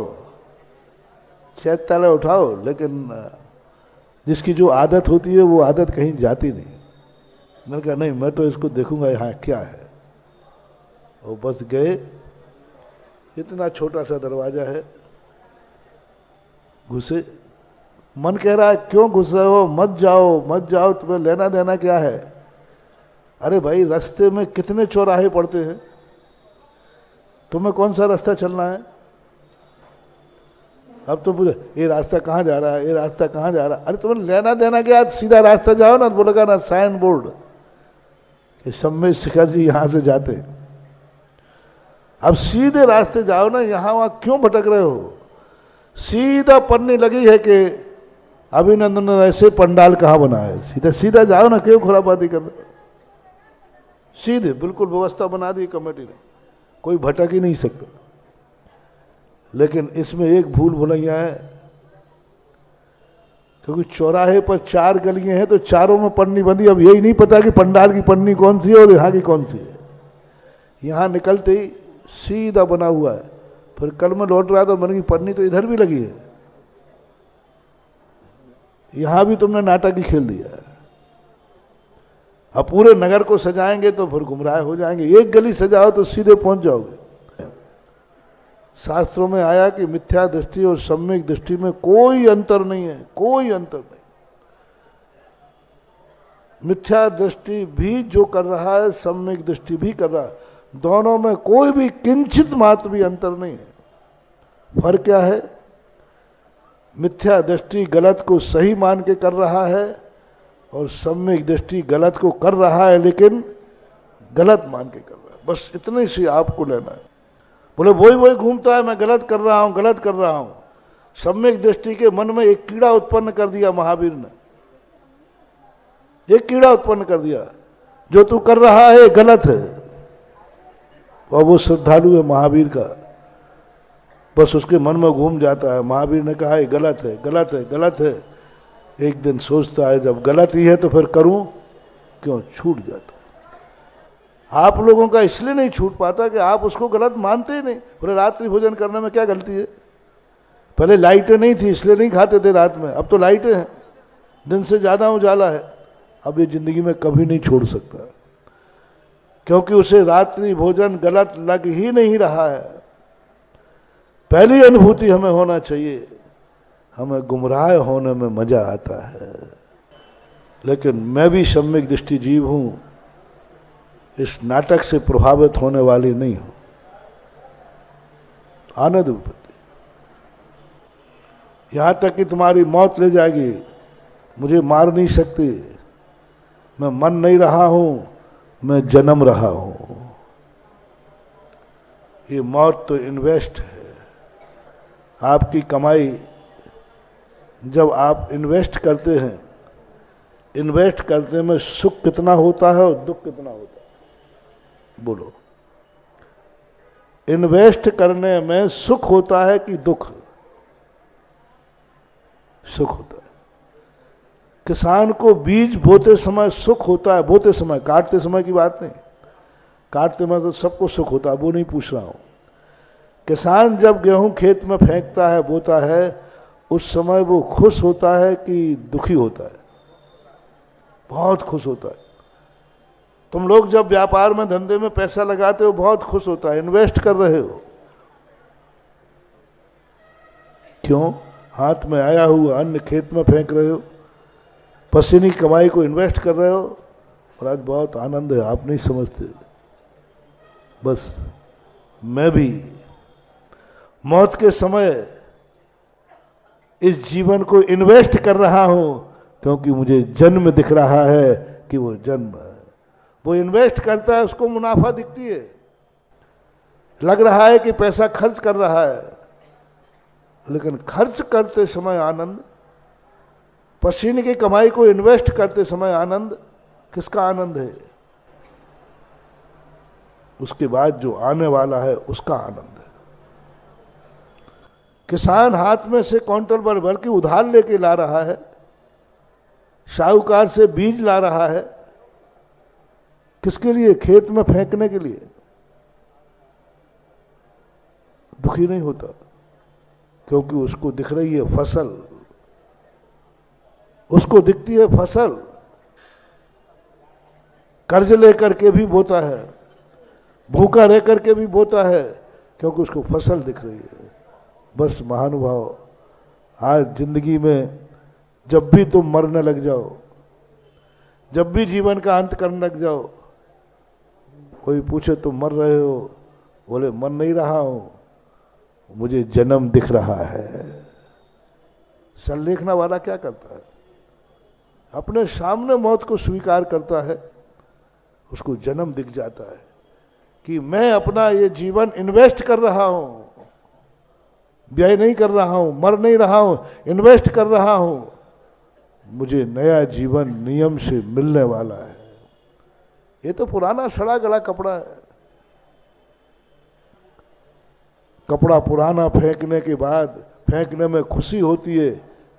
S1: चैत्यालय उठाओ। लेकिन जिसकी जो आदत होती है वो आदत कहीं जाती नहीं। मैंने कहा नहीं, मैं तो इसको देखूंगा यहाँ क्या है। और बस गए, इतना छोटा सा दरवाजा है, घुसे। मन कह रहा है क्यों घुस रहे हो, मत जाओ मत जाओ, तुम्हें लेना देना क्या है। अरे भाई रास्ते में कितने चौराहे पड़ते हैं, तुम्हें कौन सा रास्ता चलना है। अब तो पूछे ये रास्ता कहाँ जा रहा है, ये रास्ता कहाँ जा रहा है। अरे तुम्हें लेना देना क्या, सीधा रास्ता जाओ ना। बोलेगा ना साइन बोर्ड कि सम्मेद शिखर जी यहां से जाते, अब सीधे रास्ते जाओ ना, यहां वहां क्यों भटक रहे हो। सीधा पन्नी लगी है कि अभिनंदन ने ऐसे पंडाल कहाँ बना है, सीधा सीधा जाओ ना, क्यों खुरापाती कर रहे हो। सीधे बिल्कुल व्यवस्था बना दी कमेटी ने, कोई भटक ही नहीं सकता। लेकिन इसमें एक भूल भुलैया है, क्योंकि चौराहे पर 4 गलियां हैं तो चारों में पन्नी बंदी। अब यही नहीं पता कि पंडाल की पन्नी कौन सी है और यहाँ की कौन सी है। यहाँ निकलते ही सीधा बना हुआ है। फिर कल में लौट रहा था, मैंने की पन्नी तो इधर भी लगी है, यहां भी तुमने नाटक ही खेल दिया। अब पूरे नगर को सजाएंगे तो फिर गुमराह हो जाएंगे। एक गली सजाओ तो सीधे पहुंच जाओगे। शास्त्रों में आया कि मिथ्या दृष्टि और सम्यक दृष्टि में कोई अंतर नहीं है, कोई अंतर नहीं। मिथ्या दृष्टि भी जो कर रहा है, सम्यक दृष्टि भी कर रहा है, दोनों में कोई भी किंचित मात्र भी अंतर नहीं है। फर्क क्या है, मिथ्या दृष्टि गलत को सही मान के कर रहा है और सम्यक दृष्टि गलत को कर रहा है लेकिन गलत मान के कर रहा है। बस इतने से आपको लेना है। बोले वही घूमता है, मैं गलत कर रहा हूं, गलत कर रहा हूं। सम्यक दृष्टि के मन में एक कीड़ा उत्पन्न कर दिया महावीर ने, एक कीड़ा उत्पन्न कर दिया, जो तू कर रहा है गलत है। और वो श्रद्धालु है महावीर का, बस उसके मन में घूम जाता है। महावीर ने कहा गलत है, गलत है, गलत है। एक दिन सोचता है जब गलत ही है तो फिर करूं क्यों, छूट जाता। आप लोगों का इसलिए नहीं छूट पाता कि आप उसको गलत मानते ही नहीं। बोले रात्रि भोजन करने में क्या गलती है, पहले लाइटें नहीं थी इसलिए नहीं खाते थे रात में, अब तो लाइटें हैं, दिन से ज्यादा उजाला है। अब ये जिंदगी में कभी नहीं छोड़ सकता, क्योंकि उसे रात्रि भोजन गलत लग ही नहीं रहा है। पहली अनुभूति हमें होना चाहिए, हमें गुमराह होने में मजा आता है। लेकिन मैं भी सम्यक दृष्टि जीव हूं, इस नाटक से प्रभावित होने वाली नहीं हूं। आनंद विपत्ति, यहां तक कि तुम्हारी मौत ले जाएगी, मुझे मार नहीं सकती। मैं मन नहीं रहा हूं, मैं जन्म रहा हूं। ये मौत तो इन्वेस्ट है, आपकी कमाई। जब आप इन्वेस्ट करते हैं, इन्वेस्ट करने में सुख कितना होता है और दुख कितना होता है, बोलो। इन्वेस्ट करने में सुख होता है कि दुख? सुख होता है। किसान को बीज बोते समय सुख होता है, बोते समय, काटते समय की बात नहीं, काटते समय तो सबको सुख होता है, वो नहीं पूछ रहा हूं। किसान जब गेहूं खेत में फेंकता है, बोता है, उस समय वो खुश होता है कि दुखी होता है? बहुत खुश होता है। तुम लोग जब व्यापार में, धंधे में पैसा लगाते हो, बहुत खुश होता है, इन्वेस्ट कर रहे हो। क्यों? हाथ में आया हुआ अन्न खेत में फेंक रहे हो, पसीने की कमाई को इन्वेस्ट कर रहे हो, और आज बहुत आनंद है। आप नहीं समझते। बस मैं भी मौत के समय इस जीवन को इन्वेस्ट कर रहा हूं, क्योंकि मुझे जन्म दिख रहा है कि वो जन्म है। वो इन्वेस्ट करता है, उसको मुनाफा दिखती है, लग रहा है कि पैसा खर्च कर रहा है, लेकिन खर्च करते समय आनंद, पसीने की कमाई को इन्वेस्ट करते समय आनंद, किसका आनंद है? उसके बाद जो आने वाला है उसका आनंद है। किसान हाथ में से क्विंटल भर भर के उधार लेके ला रहा है, साहूकार से बीज ला रहा है, किसके लिए? खेत में फेंकने के लिए। दुखी नहीं होता, क्योंकि उसको दिख रही है फसल, उसको दिखती है फसल। कर्ज लेकर के भी बोता है, भूखा रह करके भी बोता है, क्योंकि उसको फसल दिख रही है। बस महानुभाव, आज जिंदगी में जब भी तुम मरने लग जाओ, जब भी जीवन का अंत करने लग जाओ, कोई पूछे तुम मर रहे हो, बोले मर नहीं रहा हूं, मुझे जन्म दिख रहा है। संलेखना वाला क्या करता है? अपने सामने मौत को स्वीकार करता है, उसको जन्म दिख जाता है कि मैं अपना ये जीवन इन्वेस्ट कर रहा हूं, व्यय नहीं कर रहा हूं, मर नहीं रहा हूं, इन्वेस्ट कर रहा हूं, मुझे नया जीवन नियम से मिलने वाला है। ये तो पुराना सड़ा गला कपड़ा है। कपड़ा पुराना फेंकने के बाद फेंकने में खुशी होती है,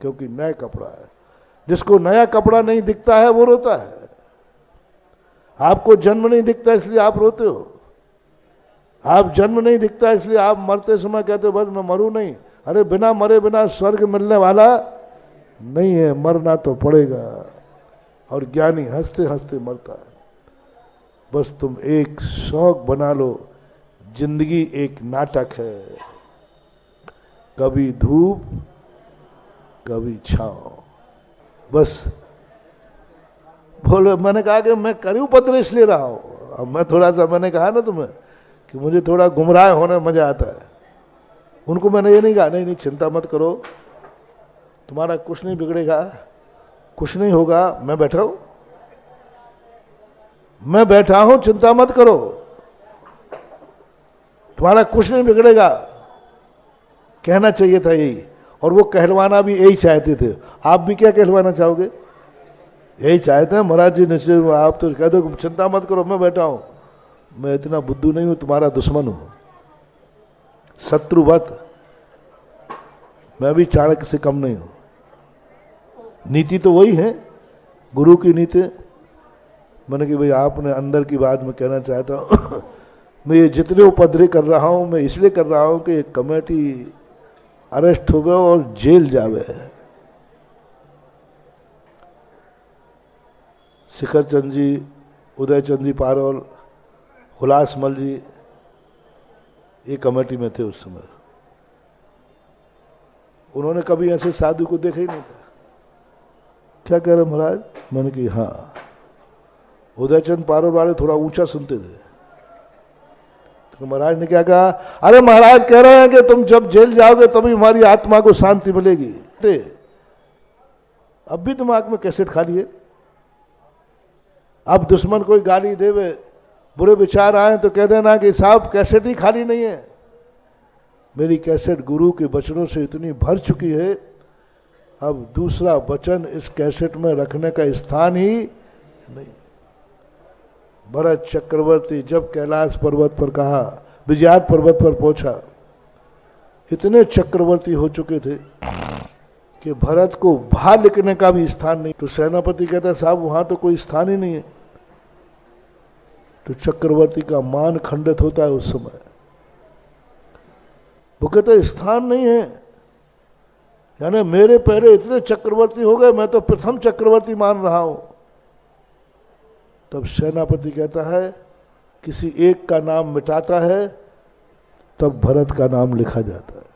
S1: क्योंकि नया कपड़ा है। जिसको नया कपड़ा नहीं दिखता है वो रोता है। आपको जन्म नहीं दिखता इसलिए आप रोते हो। आप जन्म नहीं दिखता इसलिए आप मरते समय कहते हो बस मैं मरूं नहीं। अरे बिना मरे बिना स्वर्ग मिलने वाला नहीं है, मरना तो पड़ेगा। और ज्ञानी हंसते हंसते मरता है। बस तुम एक शौक बना लो, जिंदगी एक नाटक है, कभी धूप कभी छांव। बस बोलो, मैंने कहा कि मैं करूं पत्र इसलिए रहा हूं। अब मैं थोड़ा सा, मैंने कहा ना तुम्हें कि मुझे थोड़ा गुमराह होने में मजा आता है। उनको मैंने ये नहीं कहा नहीं चिंता मत करो, तुम्हारा कुछ नहीं बिगड़ेगा, कुछ नहीं होगा, मैं बैठा हूं, मैं बैठा हूं, चिंता मत करो, तुम्हारा कुछ नहीं बिगड़ेगा। कहना चाहिए था यही, और वो कहलवाना भी यही चाहते थे। आप भी क्या कहलवाना चाहोगे? यही चाहते हैं महाराज जी निश्चय। आप तो कह दो चिंता मत करो, मैं बैठा हूं, मैं इतना बुद्धू नहीं हूं, तुम्हारा दुश्मन हूं, शत्रुवत। मैं भी चाणक्य से कम नहीं हूं। नीति तो वही है, गुरु की नीति। मैंने कि भाई आपने अंदर की बात में कहना चाहता हूं मैं ये जितने उपद्रव कर रहा हूं, मैं इसलिए कर रहा हूं कि एक कमेटी अरेस्ट हो गए और जेल जावे। शिखर चंद जी, उदय चंद जी पारोल, हुलासमल जी, ये कमेटी में थे उस समय। उन्होंने कभी ऐसे साधु को देखा ही नहीं था। क्या कह रहे महाराज? मैंने कहा हाँ। उदय चंद पारोल वाले थोड़ा ऊंचा सुनते थे। तो महाराज ने क्या कहा? अरे महाराज कह रहे हैं कि तुम जब जेल जाओगे तभी हमारी आत्मा को शांति मिलेगी। अब भी दिमाग में कैसेट खाली है। अब दुश्मन कोई गाली देवे, बुरे विचार आए तो कह देना कि साहब कैसेट ही खाली नहीं है। मेरी कैसेट गुरु के वचनों से इतनी भर चुकी है, अब दूसरा वचन इस कैसेट में रखने का स्थान ही नहीं। भरत चक्रवर्ती जब कैलाश पर्वत पर कहा, विजयात पर्वत पर पहुंचा, इतने चक्रवर्ती हो चुके थे कि भरत को भा लिखने का भी स्थान नहीं। तो सेनापति कहता है साहब वहां तो कोई स्थान ही नहीं है। तो चक्रवर्ती का मान खंडित होता है उस समय। वो कहते हैं स्थान नहीं है, यानी मेरे पहले इतने चक्रवर्ती हो गए, मैं तो प्रथम चक्रवर्ती मान रहा हूं। तब सेनापति कहता है किसी एक का नाम मिटाता है, तब भरत का नाम लिखा जाता है।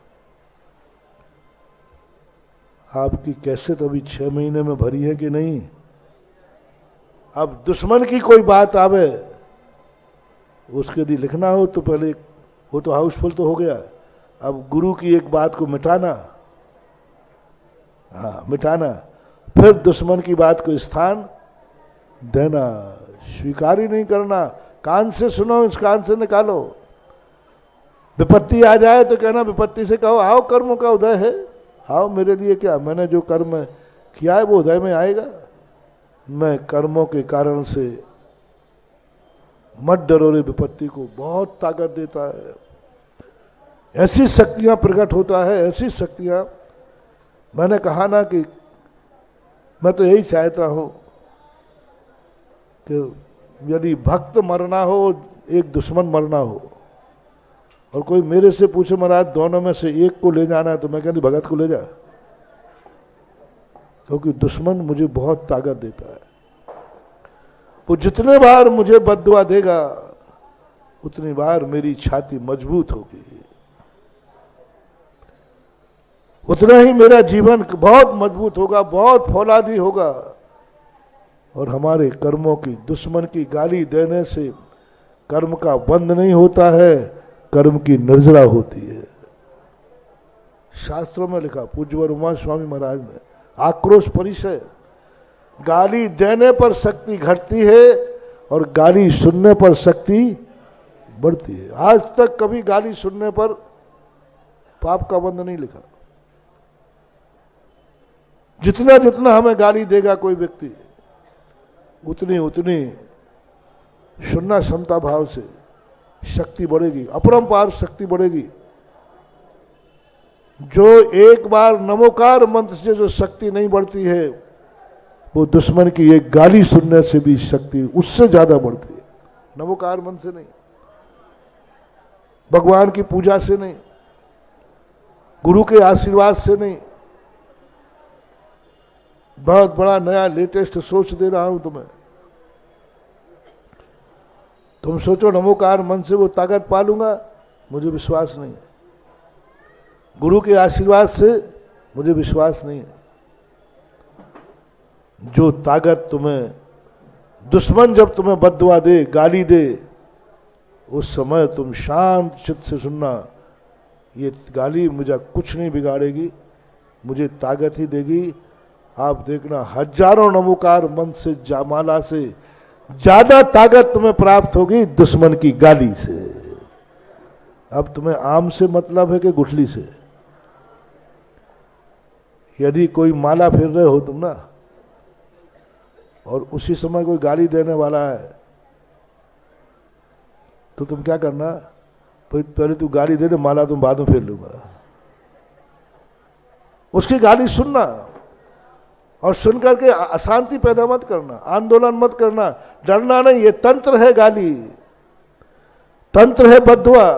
S1: आपकी कैसेट अभी 6 महीने में भरी है कि नहीं? अब दुश्मन की कोई बात आवे, उसके यदि लिखना हो तो पहले वो तो हाउसफुल तो हो गया। अब गुरु की एक बात को मिटाना, हाँ मिटाना, फिर दुश्मन की बात को स्थान देना, स्वीकार ही नहीं करना। कान से सुनो, इस कान से निकालो। विपत्ति आ जाए तो कहना, विपत्ति से कहो आओ कर्मों का उदय है, आओ मेरे लिए क्या, मैंने जो कर्म किया है वो उदय में आएगा। मैं कर्मों के कारण से मत डरो रे, विपत्ति को बहुत ताकत देता है, ऐसी शक्तियां प्रकट होता है, ऐसी शक्तियां। मैंने कहा ना कि मैं तो यही चाहता हूं कि यदि भक्त मरना हो, एक दुश्मन मरना हो, और कोई मेरे से पूछे महाराज दोनों में से एक को ले जाना है, तो मैं कहती भगत को ले जा, क्योंकि दुश्मन मुझे बहुत ताकत देता है। वो जितने बार मुझे बद्दुआ देगा उतनी बार मेरी छाती मजबूत होगी, उतना ही मेरा जीवन बहुत मजबूत होगा, बहुत फौलादी होगा। और हमारे कर्मों की, दुश्मन की गाली देने से कर्म का बंद नहीं होता है, कर्म की निर्जरा होती है। शास्त्रों में लिखा, पूज्यवर उमा स्वामी महाराज ने, आक्रोश परिचय, गाली देने पर शक्ति घटती है और गाली सुनने पर शक्ति बढ़ती है। आज तक कभी गाली सुनने पर पाप का बंद नहीं लिखा। जितना जितना हमें गाली देगा कोई व्यक्ति, उतनी उतनी सुनना क्षमता भाव से शक्ति बढ़ेगी, अपरंपार शक्ति बढ़ेगी। जो एक बार नमोकार मंत्र से जो शक्ति नहीं बढ़ती है, वो दुश्मन की एक गाली सुनने से भी शक्ति उससे ज्यादा बढ़ती है। नमोकार मंत्र से नहीं, भगवान की पूजा से नहीं, गुरु के आशीर्वाद से नहीं। बहुत बड़ा नया लेटेस्ट सोच दे रहा हूं तुम्हें। तुम सोचो नमोकार मन से वो ताकत पा लूंगा, मुझे विश्वास नहीं है। गुरु के आशीर्वाद से मुझे विश्वास नहीं है। जो ताकत तुम्हें, दुश्मन जब तुम्हें बद्दुआ दे, गाली दे, उस समय तुम शांत चित्त से सुनना, ये गाली मुझे कुछ नहीं बिगाड़ेगी, मुझे ताकत ही देगी। आप देखना हजारों नमोकार मन से, जामाला से ज्यादा ताकत तुम्हें प्राप्त होगी दुश्मन की गाली से। अब तुम्हें आम से मतलब है कि गुठली से? यदि कोई माला फिर रहे हो तुम ना, और उसी समय कोई गाली देने वाला है, तो तुम क्या करना, पहले तू गाली दे दे, माला तुम बाद में फेर लूंगा। उसकी गाली सुनना, और सुनकर के अशांति पैदा मत करना, आंदोलन मत करना, डरना नहीं। ये तंत्र है गाली, तंत्र है बद्दुआ।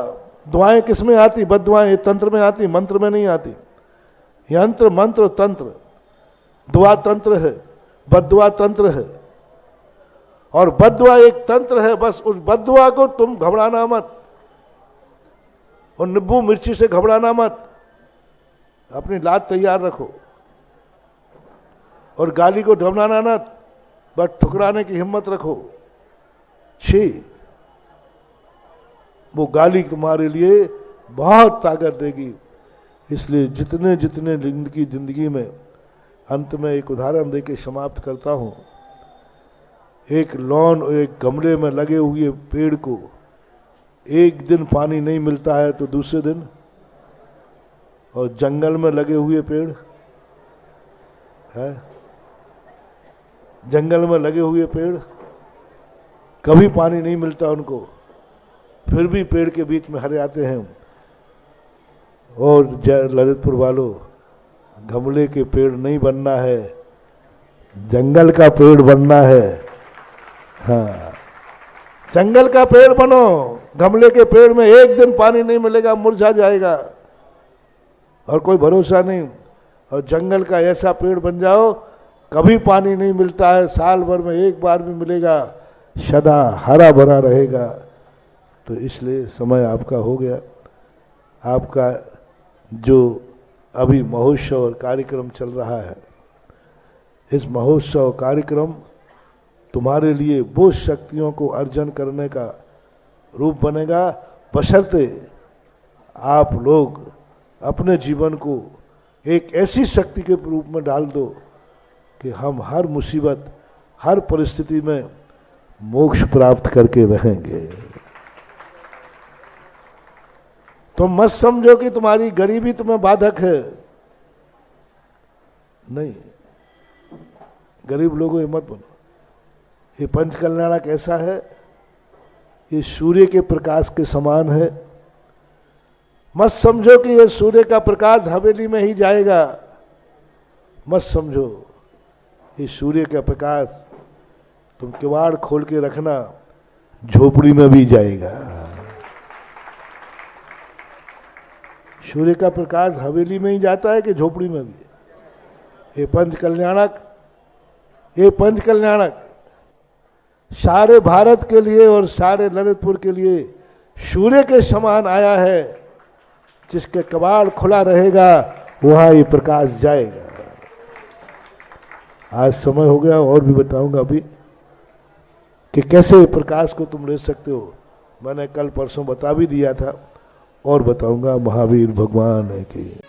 S1: दुआएं किसमें आती? बद्दुआएं ये तंत्र में आती, मंत्र में नहीं आती। यंत्र मंत्र तंत्र, दुआ तंत्र है, बद्दुआ तंत्र है। और बद्दुआ एक तंत्र है, बस उस बद्दुआ को तुम घबराना मत, और नींबू मिर्ची से घबराना मत। अपनी लात तैयार रखो, और गाली को घबराना ना, बस ठुकराने की हिम्मत रखो। छी, वो गाली तुम्हारे लिए बहुत ताकत देगी। इसलिए जितने जितने जिंदगी में, अंत में एक उदाहरण देके समाप्त करता हूं। एक लॉन और एक गमले में लगे हुए पेड़ को एक दिन पानी नहीं मिलता है तो दूसरे दिन, और जंगल में लगे हुए पेड़ है, जंगल में लगे हुए पेड़ कभी पानी नहीं मिलता उनको, फिर भी पेड़ के बीच में हरे आते हैं। और ललितपुर वालों, गमले के पेड़ नहीं बनना है, जंगल का पेड़ बनना है। हाँ, जंगल का पेड़ बनो। गमले के पेड़ में एक दिन पानी नहीं मिलेगा, मुरझा जाएगा और कोई भरोसा नहीं। और जंगल का ऐसा पेड़ बन जाओ, कभी पानी नहीं मिलता है, साल भर में एक बार भी मिलेगा, सदा हरा भरा रहेगा। तो इसलिए समय आपका हो गया। आपका जो अभी महोत्सव और कार्यक्रम चल रहा है, इस महोत्सव कार्यक्रम तुम्हारे लिए वो शक्तियों को अर्जन करने का रूप बनेगा, बशर्ते आप लोग अपने जीवन को एक ऐसी शक्ति के रूप में डाल दो कि हम हर मुसीबत, हर परिस्थिति में मोक्ष प्राप्त करके रहेंगे। तुम मत समझो कि तुम्हारी गरीबी तुम्हें बाधक है, नहीं, गरीब लोगों ये मत बनो। ये पंच कल्याणक ऐसा है, ये सूर्य के प्रकाश के समान है। मत समझो कि ये सूर्य का प्रकाश हवेली में ही जाएगा, मत समझो। ये सूर्य का प्रकाश तुम किवाड़ खोल के रखना, झोपड़ी में भी जाएगा। सूर्य का प्रकाश हवेली में ही जाता है कि झोपड़ी में भी। ये पंच कल्याणक सारे भारत के लिए और सारे ललितपुर के लिए सूर्य के समान आया है। जिसके कबाड़ खुला रहेगा वहां ये प्रकाश जाएगा। आज समय हो गया, और भी बताऊंगा अभी कि कैसे प्रकाश को तुम ले सकते हो। मैंने कल परसों बता भी दिया था, और बताऊंगा। महावीर भगवान की।